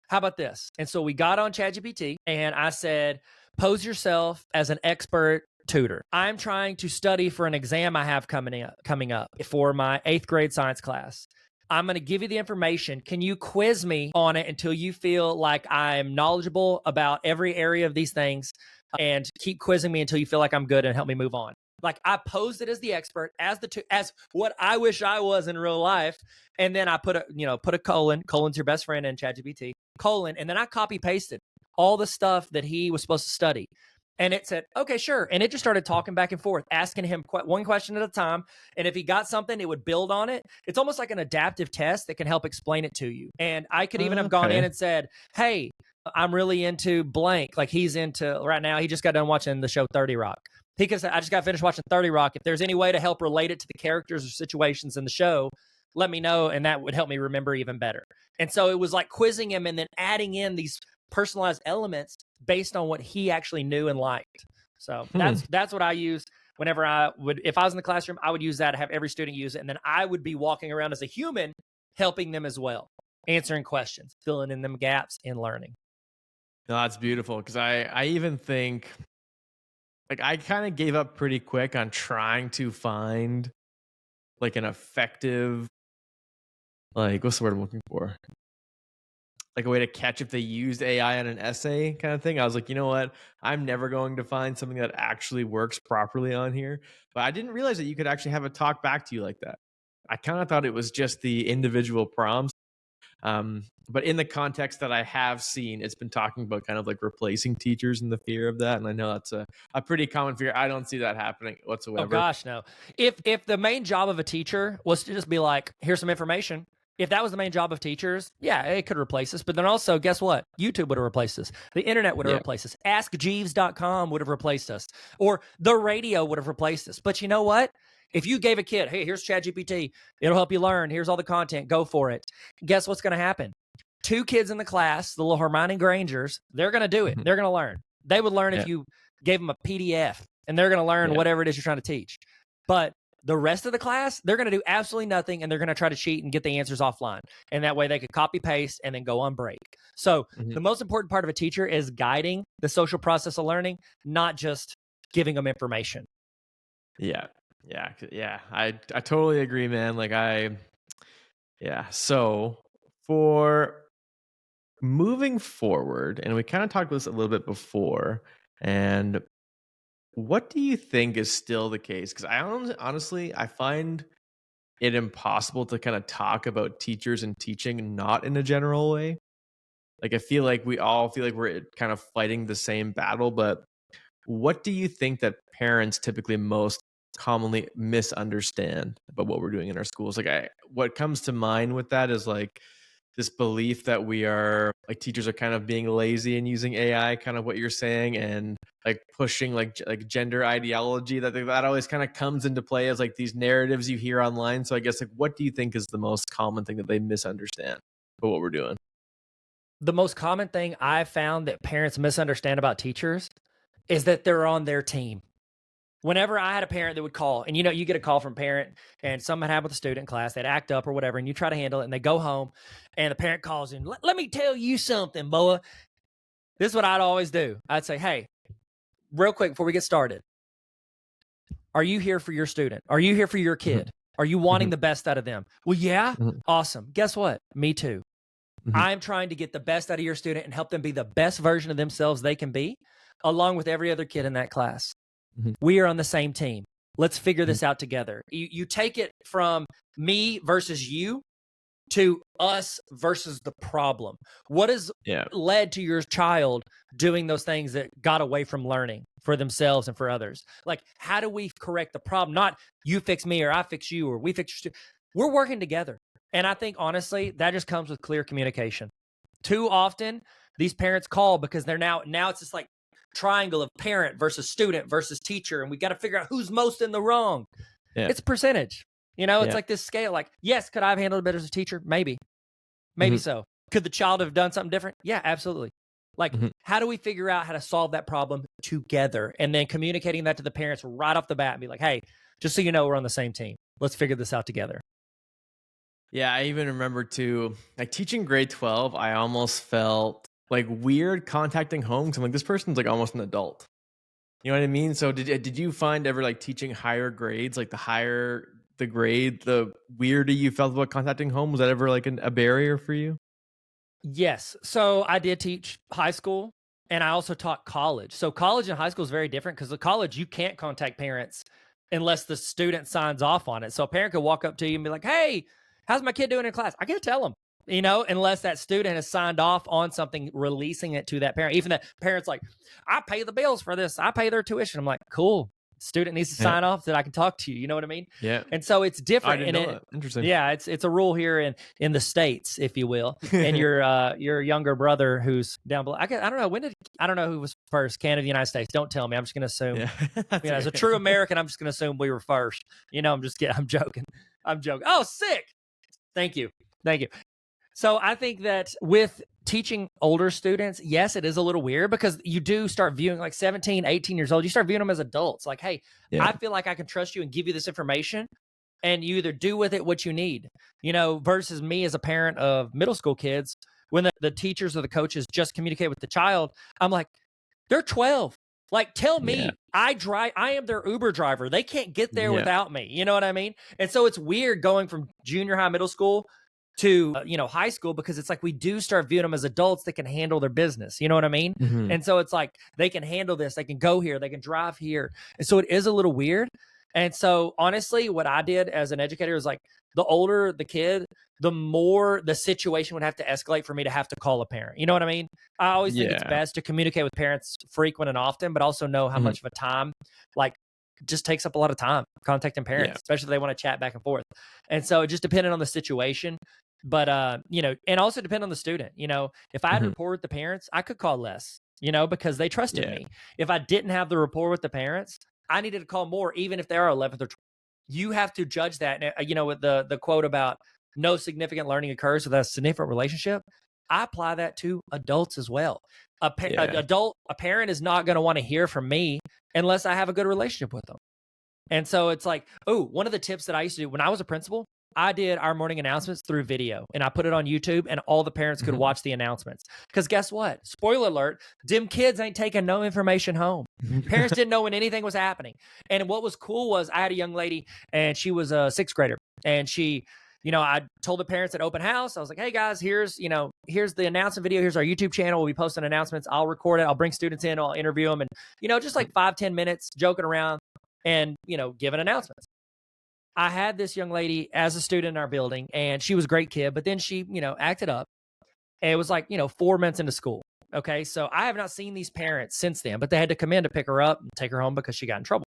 B: how about this? And so we got on ChatGPT and I said, pose yourself as an expert tutor. I'm trying to study for an exam I have coming up for my 8th grade science class. I'm going to give you the information. Can you quiz me on it until you feel like I'm knowledgeable about every area of these things and keep quizzing me until you feel like I'm good and help me move on? Like I posed it as the expert, as what I wish I was in real life, and then I put a colon's your best friend in ChatGPT, colon, and then I copy pasted all the stuff that he was supposed to study. And it said, okay, sure. And it just started talking back and forth, asking him one question at a time. And if he got something, it would build on it. It's almost like an adaptive test that can help explain it to you. And I could even have gone in
A: Okay.
B: and said, hey, I'm really into blank. Like he's into right now, he just got done watching the show 30 Rock. He could say, I just got finished watching 30 Rock. If there's any way to help relate it to the characters or situations in the show, let me know. And that would help me remember even better. And so it was like quizzing him and then adding in these personalized elements based on what he actually knew and liked. So
A: Hmm.
B: that's what I use whenever if I was in the classroom, I would use that to have every student use it. And then I would be walking around as a human, helping them as well, answering questions, filling in them gaps in learning.
A: No, that's beautiful because I even think like I kind of gave up pretty quick on trying to find like an effective like what's the word I'm looking for? Like a way to catch if they used AI on an essay kind of thing. I was like, you know what? I'm never going to find something that actually works properly on here. But I didn't realize that you could actually have it talk back to you like that. I kind of thought it was just the individual prompts. But in the context that I have seen, it's been talking about kind of like replacing teachers and the fear of that. And I know that's a pretty common fear. I don't see that happening
B: Oh
A: whatsoever.
B: gosh, no. If the main job of a teacher was to just be like, here's some information. If that was the main job of teachers, yeah, it could replace us. But then also, guess what? YouTube would have replaced us. The internet would have
A: Yeah.
B: replaced us. AskJeeves.com would have replaced us. Or the radio would have replaced us. But you know what? If you gave a kid, hey, here's ChatGPT, it'll help you learn. Here's all the content. Go for it. Guess what's going to happen? 2 kids in the class, the little Hermione Grangers, they're going to do it.
A: Mhm.
B: They're going to learn. They would learn if
A: Yeah.
B: you gave them a PDF and they're going to learn
A: Yeah.
B: whatever it is you're trying to teach. But the rest of the class, they're going to do absolutely nothing and they're going to try to cheat and get the answers offline. And that way they could copy paste and then go on break. So
A: Mhm.
B: the most important part of a teacher is guiding the social process of learning, not just giving them information.
A: Yeah. Yeah. Yeah. I totally agree, man. Yeah. So for moving forward, and we kind of talked about this a little bit before, and what do you think is still the case? Because honestly, I find it impossible to kind of talk about teachers and teaching not in a general way? Like, I feel like we all feel like we're kind of fighting the same battle, but what do you think that parents typically most commonly misunderstand about what we're doing in our schools? Like, what comes to mind with that is like this belief that we are like teachers are kind of being lazy and using AI, kind of what you're saying, and like pushing like gender ideology. That always kind of comes into play as like these narratives you hear online. So I guess like, what do you think is the most common thing that they misunderstand about what we're doing?
B: The most common thing I've found that parents misunderstand about teachers is that they're on their team. Whenever I had a parent that would call, and you get a call from a parent and something happened with a student in class, they'd act up or whatever, and you try to handle it, and they go home, and the parent calls in, let me tell you something, boy. This is what I'd always do. I'd say, hey, real quick before we get started, are you here for your student? Are you here for your
A: Mhm,
B: kid? Are you wanting
A: mhm,
B: the best out of them? Well, yeah.
A: mhm,
B: Awesome. Guess what? Me too.
A: mhm,
B: I'm trying to get the best out of your student and help them be the best version of themselves they can be, along with every other kid in that class.
A: mhm,
B: We are on the same team. Let's figure
A: mhm.
B: this out together. You take it from me versus you to us versus the problem. What has
A: Yeah.
B: led to your child doing those things that got away from learning for themselves and for others? Like, how do we correct the problem? Not you fix me or I fix you or we fix your student. We're working together. And I think, honestly, that just comes with clear communication. Too often, these parents call because they're now it's just like triangle of parent versus student versus teacher, and we got to figure out who's most in the wrong.
A: Yeah.
B: It's a percentage. It's
A: Yeah.
B: like this scale. Like, yes, could I have handled it better as a teacher? Maybe. Maybe
A: Mhm,
B: so. Could the child have done something different? Yeah, absolutely. Like,
A: mhm.
B: how do we figure out how to solve that problem together? And then communicating that to the parents right off the bat and be like, hey, just so you know, we're on the same team. Let's figure this out together.
A: Yeah, I even remember too, like teaching grade 12, I almost felt like weird contacting home 'cause I'm like, this person's like almost an adult. You know what I mean? So did you find ever like teaching higher grades, like the higher the grade, the weirder you felt about contacting home? Was that ever like a barrier for you?
B: Yes. So I did teach high school and I also taught college. So college and high school is very different because the college, you can't contact parents unless the student signs off on it. So a parent could walk up to you and be like, hey, how's my kid doing in class? I can't tell them, unless that student has signed off on something, releasing it to that parent. Even that parent's like, I pay the bills for this, I pay their tuition. I'm like, cool. Student needs to
A: Yeah.
B: sign off that I can talk to you. You know what I mean?
A: Yeah.
B: And so it's
A: I
B: different.
A: didn't
B: And
A: know
B: it,
A: that. Interesting.
B: yeah, it's a rule here in the States, if you will. And your younger brother who's down below. I don't know I don't know who was first, Canada, United States. Don't tell me. I'm just going to assume.
A: Yeah. That's
B: As a
A: okay.
B: true American, I'm just going to assume we were first. I'm just kidding. I'm joking. I'm joking. Oh, sick. Thank you. Thank you. So I think that with teaching older students, yes, it is a little weird because you do start viewing like 17, 18 years old. You start viewing them as adults. Like, hey,
A: Yeah.
B: I feel like I can trust you and give you this information and you either do with it what you need, versus me as a parent of middle school kids, when the teachers or the coaches just communicate with the child, I'm like, they're 12. Like, tell
A: Yeah.
B: me, I am their Uber driver. They can't get there
A: Yeah.
B: without me. You know what I mean? And so it's weird going from junior high, middle school to, high school, because it's like we do start viewing them as adults that can handle their business. You know what I mean?
A: Mhm.
B: And so it's like they can handle this, they can go here, they can drive here. And so it is a little weird. And so honestly, what I did as an educator is like the older the kid, the more the situation would have to escalate for me to have to call a parent. You know what I mean? I always think it's
A: Yeah.
B: best to communicate with parents frequent and often, but also know how
A: Mhm.
B: much of a time, like, just takes up a lot of time contacting
A: Yeah.
B: parents, especially if they want to chat back and forth. And so it just depended on the situation. But and also depend on the student. If I had
A: Mhm.
B: rapport with the parents, I could call less, because they trusted
A: Yeah.
B: me. If I didn't have the rapport with the parents, I needed to call more, even if they are 11th or 12th. You have to judge that. And, with the quote about no significant learning occurs without a significant relationship, I apply that to adults as well.
A: Yeah.
B: A parent is not going to want to hear from me unless I have a good relationship with them. And so it's like, oh, one of the tips that I used to do when I was a principal, I did our morning announcements through video and I put it on YouTube and all the parents could
A: Mhm.
B: watch the announcements. Because guess what? Spoiler alert, dim kids ain't taking no information home. Parents didn't know when anything was happening. And what was cool was I had a young lady and she was a sixth grader and she, I told the parents at open house, I was like, hey guys, here's the announcement video. Here's our YouTube channel. We'll be posting announcements. I'll record it. I'll bring students in. I'll interview them. And, just like 5-10 minutes joking around and, giving announcements. I had this young lady as a student in our building, and she was a great kid, but then she, acted up. And it was like, 4 months into school. Okay. So I have not seen these parents since then, but they had to come in to pick her up and take her home because she got in trouble.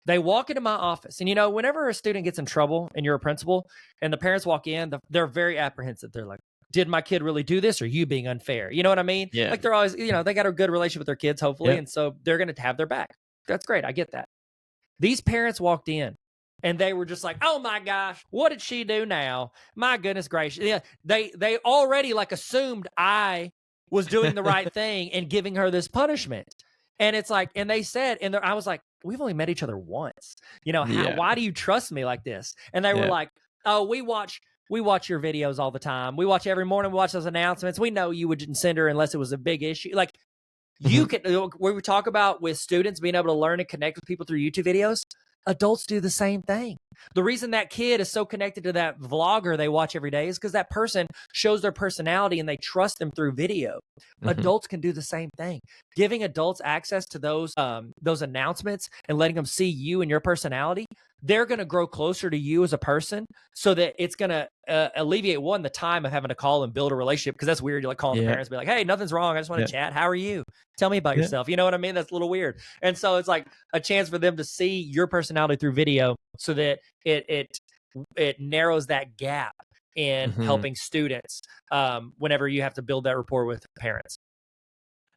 B: They walk into my office, and whenever a student gets in trouble and you're a principal and the parents walk in, they're very apprehensive. They're like, did my kid really do this, or you being unfair? You know what I mean?
A: Yeah.
B: Like, they're always, they got a good relationship with their kids, hopefully.
A: Yep.
B: And so they're going to have their back. That's great. I get that. These parents walked in and they were just like, oh my gosh, what did she do now? My goodness gracious. Yeah, they already like assumed I was doing the right thing and giving her this punishment. And it's like, and they said, and I was like, we've only met each other once.
A: Yeah.
B: Why do you trust me like this? And they were
A: Yeah.
B: like, oh, we watch your videos all the time. We watch every morning. We watch those announcements. We know you wouldn't send her unless it was a big issue. Like, you can, where we talk about with students being able to learn and connect with people through YouTube videos, adults do the same thing. The reason that kid is so connected to that vlogger they watch every day is because that person shows their personality and they trust them through video. Adults can do the same thing. Giving adults access to those announcements and letting them see you and your personality, they're going to grow closer to you as a person, so that it's going to alleviate the time of having to call and build a relationship, because that's weird. You're like calling the parents, be like, hey, nothing's wrong. I just want to chat. How are you? Tell me about yourself. You know what I mean? That's a little weird. And so it's like a chance for them to see your personality through video, so that it narrows that gap in helping students whenever you have to build that rapport with parents.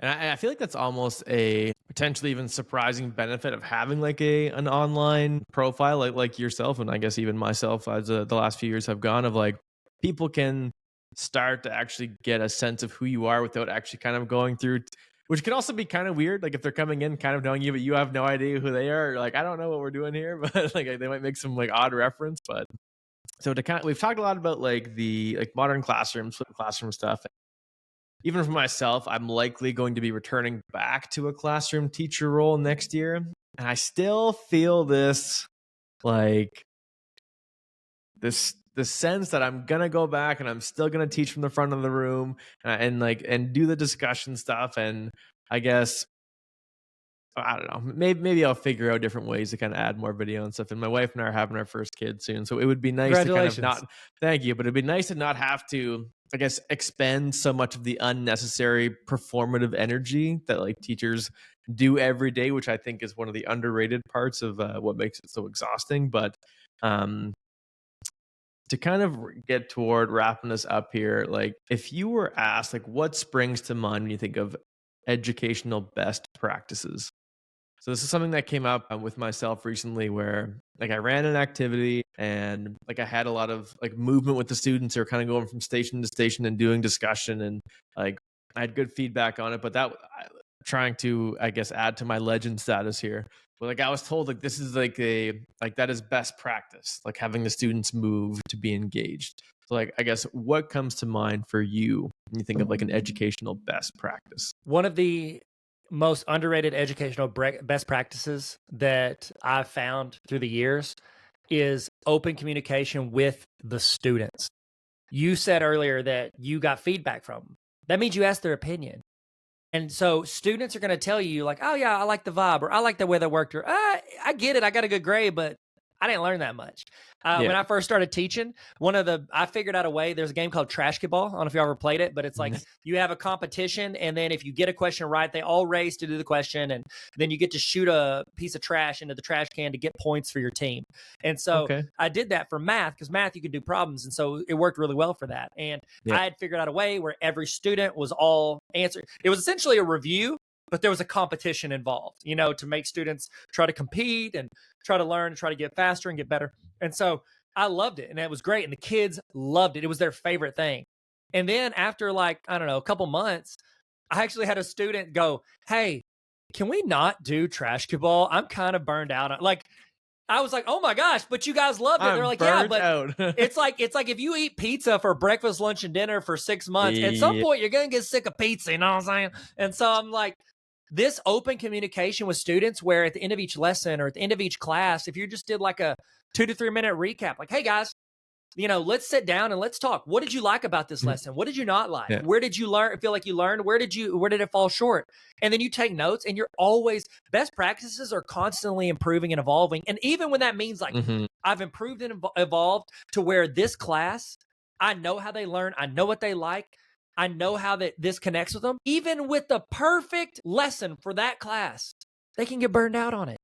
A: And I feel like that's almost a potentially even surprising benefit of having like an online profile like yourself, and I guess even myself, as the last few years have gone, of like people can start to actually get a sense of who you are without actually kind of going through, which can also be kind of weird. Like if they're coming in kind of knowing you, but you have no idea who they are. You're like, I don't know what we're doing here, but like they might make some like odd reference. But so we've talked a lot about like the modern classrooms, flipped classroom stuff. Even for myself, I'm likely going to be returning back to a classroom teacher role next year. And I still feel this, like, this sense that I'm going to go back and I'm still going to teach from the front of the room and do the discussion stuff. And I guess, I don't know, maybe I'll figure out different ways to kind of add more video and stuff. And my wife and I are having our first kid soon. So it would be nice to kind of not, thank you, but it'd be nice to not have to, I guess, expend so much of the unnecessary performative energy that like teachers do every day, which I think is one of the underrated parts of what makes it so exhausting. But to kind of get toward wrapping this up here, like if you were asked, like, what springs to mind when you think of educational best practices? So this is something that came up with myself recently, where like I ran an activity and like I had a lot of like movement with the students, or kind of going from station to station and doing discussion, and like I had good feedback on it. But trying to, I guess, add to my legend status here. But like I was told, like this is like that is best practice, like having the students move to be engaged. So like I guess what comes to mind for you when you think of like an educational best practice?
B: One of the most underrated educational best practices that I've found through the years is open communication with the students. You said earlier that you got feedback from them. That means you asked their opinion. And so students are going to tell you like, oh yeah, I like the vibe, or I like the way that worked, or I get it, I got a good grade, but I didn't learn that much. When I first started teaching, I figured out a way. There's a game called Trash-Kiball. I don't know if you ever played it, but it's like you have a competition, and then if you get a question right, they all race to do the question, and then you get to shoot a piece of trash into the trash can to get points for your team. And so I did that for math, because math you could do problems, and so it worked really well for that. And I had figured out a way where every student was all answering. It was essentially a review, but there was a competition involved, to make students try to compete and try to learn and try to get faster and get better. And so I loved it, and it was great. And the kids loved it. It was their favorite thing. And then after like, I don't know, a couple months, I actually had a student go, hey, can we not do Trash-Kiball? I'm kind of burned out. Like, I was like, oh my gosh, but you guys loved it. They're like, yeah, but it's like if you eat pizza for breakfast, lunch, and dinner for 6 months, at some point you're going to get sick of pizza. You know what I'm saying? And so I'm like, this open communication with students, where at the end of each lesson or at the end of each class, if you just did like a 2 to 3 minute recap, like, hey guys, let's sit down and let's talk. What did you like about this
A: Mhm.
B: lesson? What did you not like?
A: Yeah.
B: Where did you feel like you learned? Where did it fall short? And then you take notes, and you're always, best practices are constantly improving and evolving. And even when that means like,
A: Mhm.
B: I've improved and evolved to where this class, I know how they learn. I know what they like. I know how this connects with them. Even with the perfect lesson for that class, they can get burned out on it.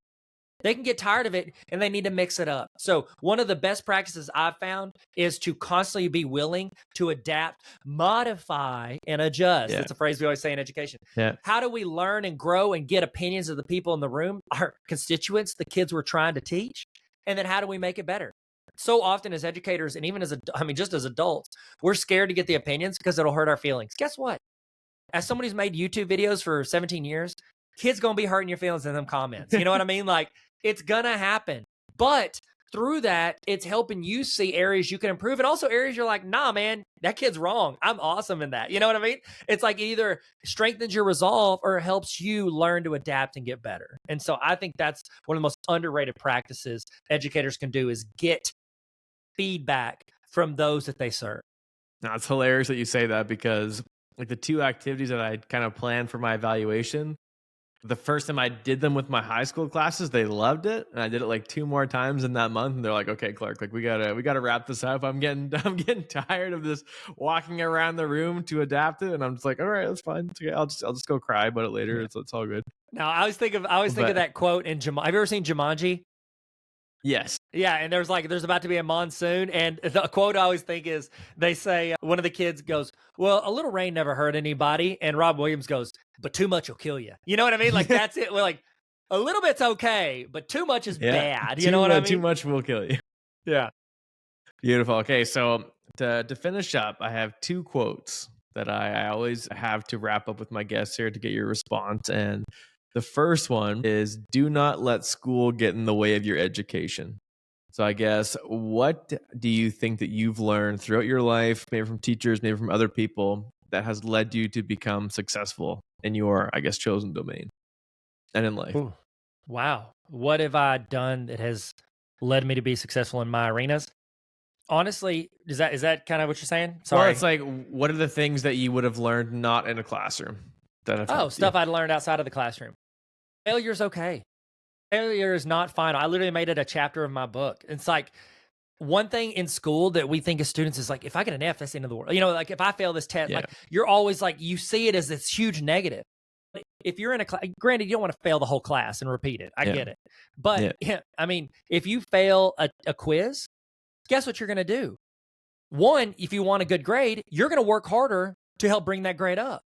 B: They can get tired of it, and they need to mix it up. So one of the best practices I've found is to constantly be willing to adapt, modify, and adjust.
A: Yeah.
B: That's a phrase we always say in education.
A: Yeah.
B: How do we learn and grow and get opinions of the people in the room, our constituents, the kids we're trying to teach? And then how do we make it better? So often as educators, and even just as adults, we're scared to get the opinions because it'll hurt our feelings. Guess what? As someone who's made YouTube videos for 17 years, kids gonna be hurting your feelings in them comments. You know what I mean? Like, it's gonna happen. But through that, it's helping you see areas you can improve, and also areas you're like, nah, man, that kid's wrong. I'm awesome in that. You know what I mean? It's like it either strengthens your resolve or helps you learn to adapt and get better. And so I think that's one of the most underrated practices educators can do, is get feedback from those that they serve.
A: Now, it's hilarious that you say that because like the two activities that I kind of planned for my evaluation, the first time I did them with my high school classes, they loved it, and I did it like 2 more times in that month, and they're like, "Okay, Clark, like we gotta wrap this up. I'm getting tired of this walking around the room to adapt it." And I'm just like, "All right, that's fine. It's okay. I'll just go cry about it later.
B: Yeah.
A: It's all good."
B: Now, I always think of
A: But
B: that quote in Have you ever seen Jumanji?
A: yes,
B: Yeah, and there's about to be a monsoon, and the quote I always think is, they say, one of the kids goes, "Well, a little rain never hurt anybody," and Rob Williams goes, "But too much will kill you." You know what I mean? Like, that's it. We're like, a little bit's okay, but too much is
A: yeah,
B: bad. You know what I
A: too
B: mean?
A: much will kill you.
B: Yeah.
A: Beautiful. Okay, so to finish up, I have 2 quotes that I always have to wrap up with my guests here to get your response. And the first one is, "Do not let school get in the way of your education." So I guess, what do you think that you've learned throughout your life, maybe from teachers, maybe from other people, that has led you to become successful in your, I guess, chosen domain and in life?
B: Ooh. Wow. What have I done that has led me to be successful in my arenas? Honestly, is that kind of what you're saying?
A: Well, it's
B: Sorry.
A: like, what are the things that you would have learned not in a classroom that have
B: Oh,
A: helped you?
B: stuff I'd learned outside of the classroom. Failure's okay. Failure is not final. I literally made it a chapter of my book. It's like, one thing in school that we think as students is like, if I get an F, that's the end of the world. Like, if I fail this test,
A: Yeah,
B: like, you're always like, you see it as this huge negative. If you're in a class, granted, you don't want to fail the whole class and repeat it. I
A: yeah,
B: get it. But
A: yeah,
B: yeah, I mean, if you fail a quiz, guess what you're going to do? One, if you want a good grade, you're going to work harder to help bring that grade up.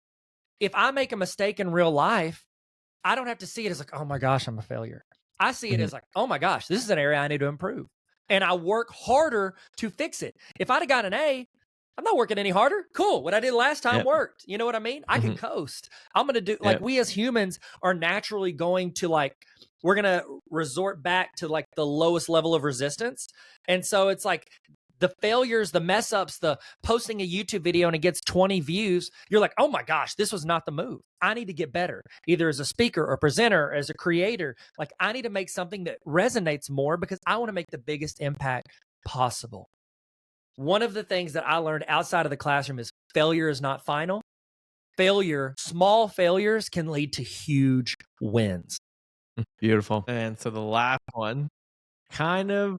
B: If I make a mistake in real life, I don't have to see it as like, oh my gosh, I'm a failure. I see it
A: mhm,
B: as like, oh my gosh, this is an area I need to improve. And I work harder to fix it. If I'd have got an A, I'm not working any harder. Cool. What I did last time
A: yeah,
B: worked. You know what I mean? I can
A: mhm,
B: coast. I'm going to do,
A: yeah,
B: like, we as humans are naturally going to, like, we're going to resort back to like the lowest level of resistance. And so it's like, the failures, the mess ups, the posting a YouTube video and it gets 20 views, you're like, oh my gosh, this was not the move. I need to get better, either as a speaker or presenter, as a creator. Like, I need to make something that resonates more because I want to make the biggest impact possible. One of the things that I learned outside of the classroom is failure is not final. Small failures can lead to huge wins.
A: beautiful. And so the last one kind of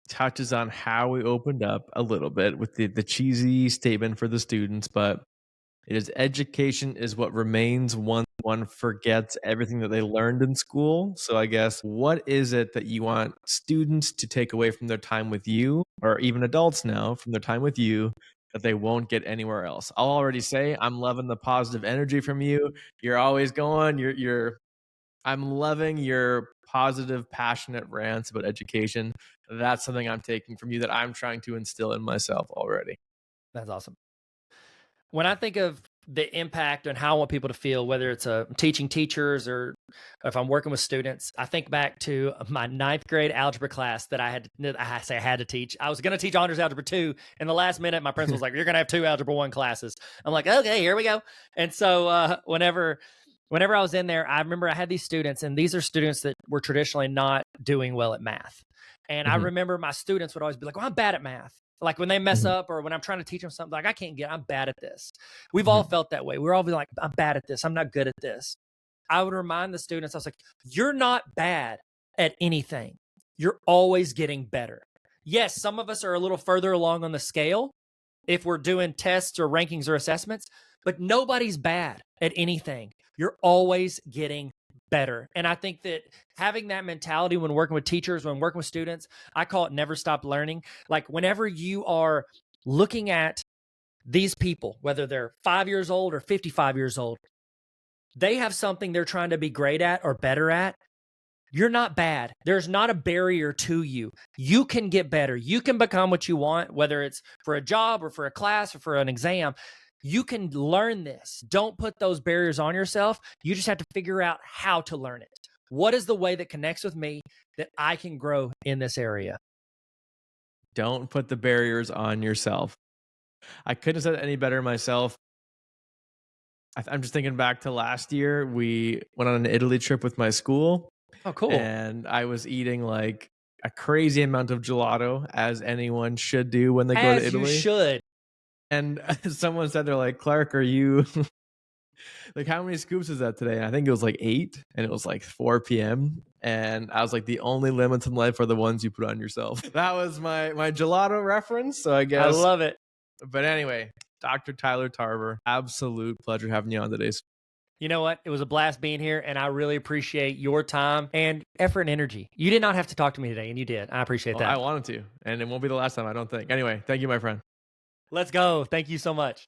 A: touches on how we opened up a little bit with the cheesy statement for the students, but it is, education is what remains once one forgets everything that they learned in school. So I guess, what is it that you want students to take away from their time with you, or even adults now from their time with you, that they won't get anywhere else? I'll already say I'm loving the positive energy from you. You're always going. I'm loving your positive, passionate rants about education. That's something I'm taking from you that I'm trying to instill in myself already.
B: That's awesome. When I think of the impact and how I want people to feel, whether it's teaching teachers or if I'm working with students, I think back to my ninth grade algebra class that I had to teach. I was going to teach honors algebra 2, and the last minute, my principal was like, "You're going to have 2 algebra 1 classes." I'm like, "Okay, here we go." And so whenever I was in there, I remember I had these students, and these are students that were traditionally not doing well at math. And I
A: Mhm.
B: remember my students would always be like, well, I'm bad at math. Like when they mess
A: Mhm.
B: up or when I'm trying to teach them something, like I'm bad at this. We've all
A: Mhm.
B: felt that way. We're all be like, I'm bad at this. I'm not good at this. I would remind the students, I was like, you're not bad at anything. You're always getting better. Yes, some of us are a little further along on the scale if we're doing tests or rankings or assessments, but nobody's bad at anything. You're always getting better. And I think that having that mentality when working with teachers, when working with students, I call it never stop learning. Like whenever you are looking at these people, whether they're 5 years old or 55 years old, they have something they're trying to be great at or better at. You're not bad. There's not a barrier to you. You can get better. You can become what you want, whether it's for a job or for a class or for an exam. You can learn this. Don't put those barriers on yourself. You just have to figure out how to learn it. What is the way that connects with me that I can grow in this area?
A: Don't put the barriers on yourself. I couldn't have said it any better myself. I'm just thinking back to last year. We went on an Italy trip with my school,
B: Oh, cool.
A: and I was eating like a crazy amount of gelato, as anyone should do when they go to
B: As you
A: Italy.
B: should.
A: And someone said, they're like, Clark, are you like, how many scoops is that today? And I think it was like 8, and it was like 4 p.m. And I was like, the only limits in life are the ones you put on yourself. That was my gelato reference. So I
B: I
A: guess,
B: love it.
A: but anyway, Dr. Tyler Tarver, absolute pleasure having you on today.
B: You know what? It was a blast being here, and I really appreciate your time and effort and energy. You did not have to talk to me today, and you did. I appreciate
A: Well, I
B: that.
A: wanted to, and it won't be the last time, I don't think. Anyway, thank you, my friend.
B: Let's go. Thank you so much.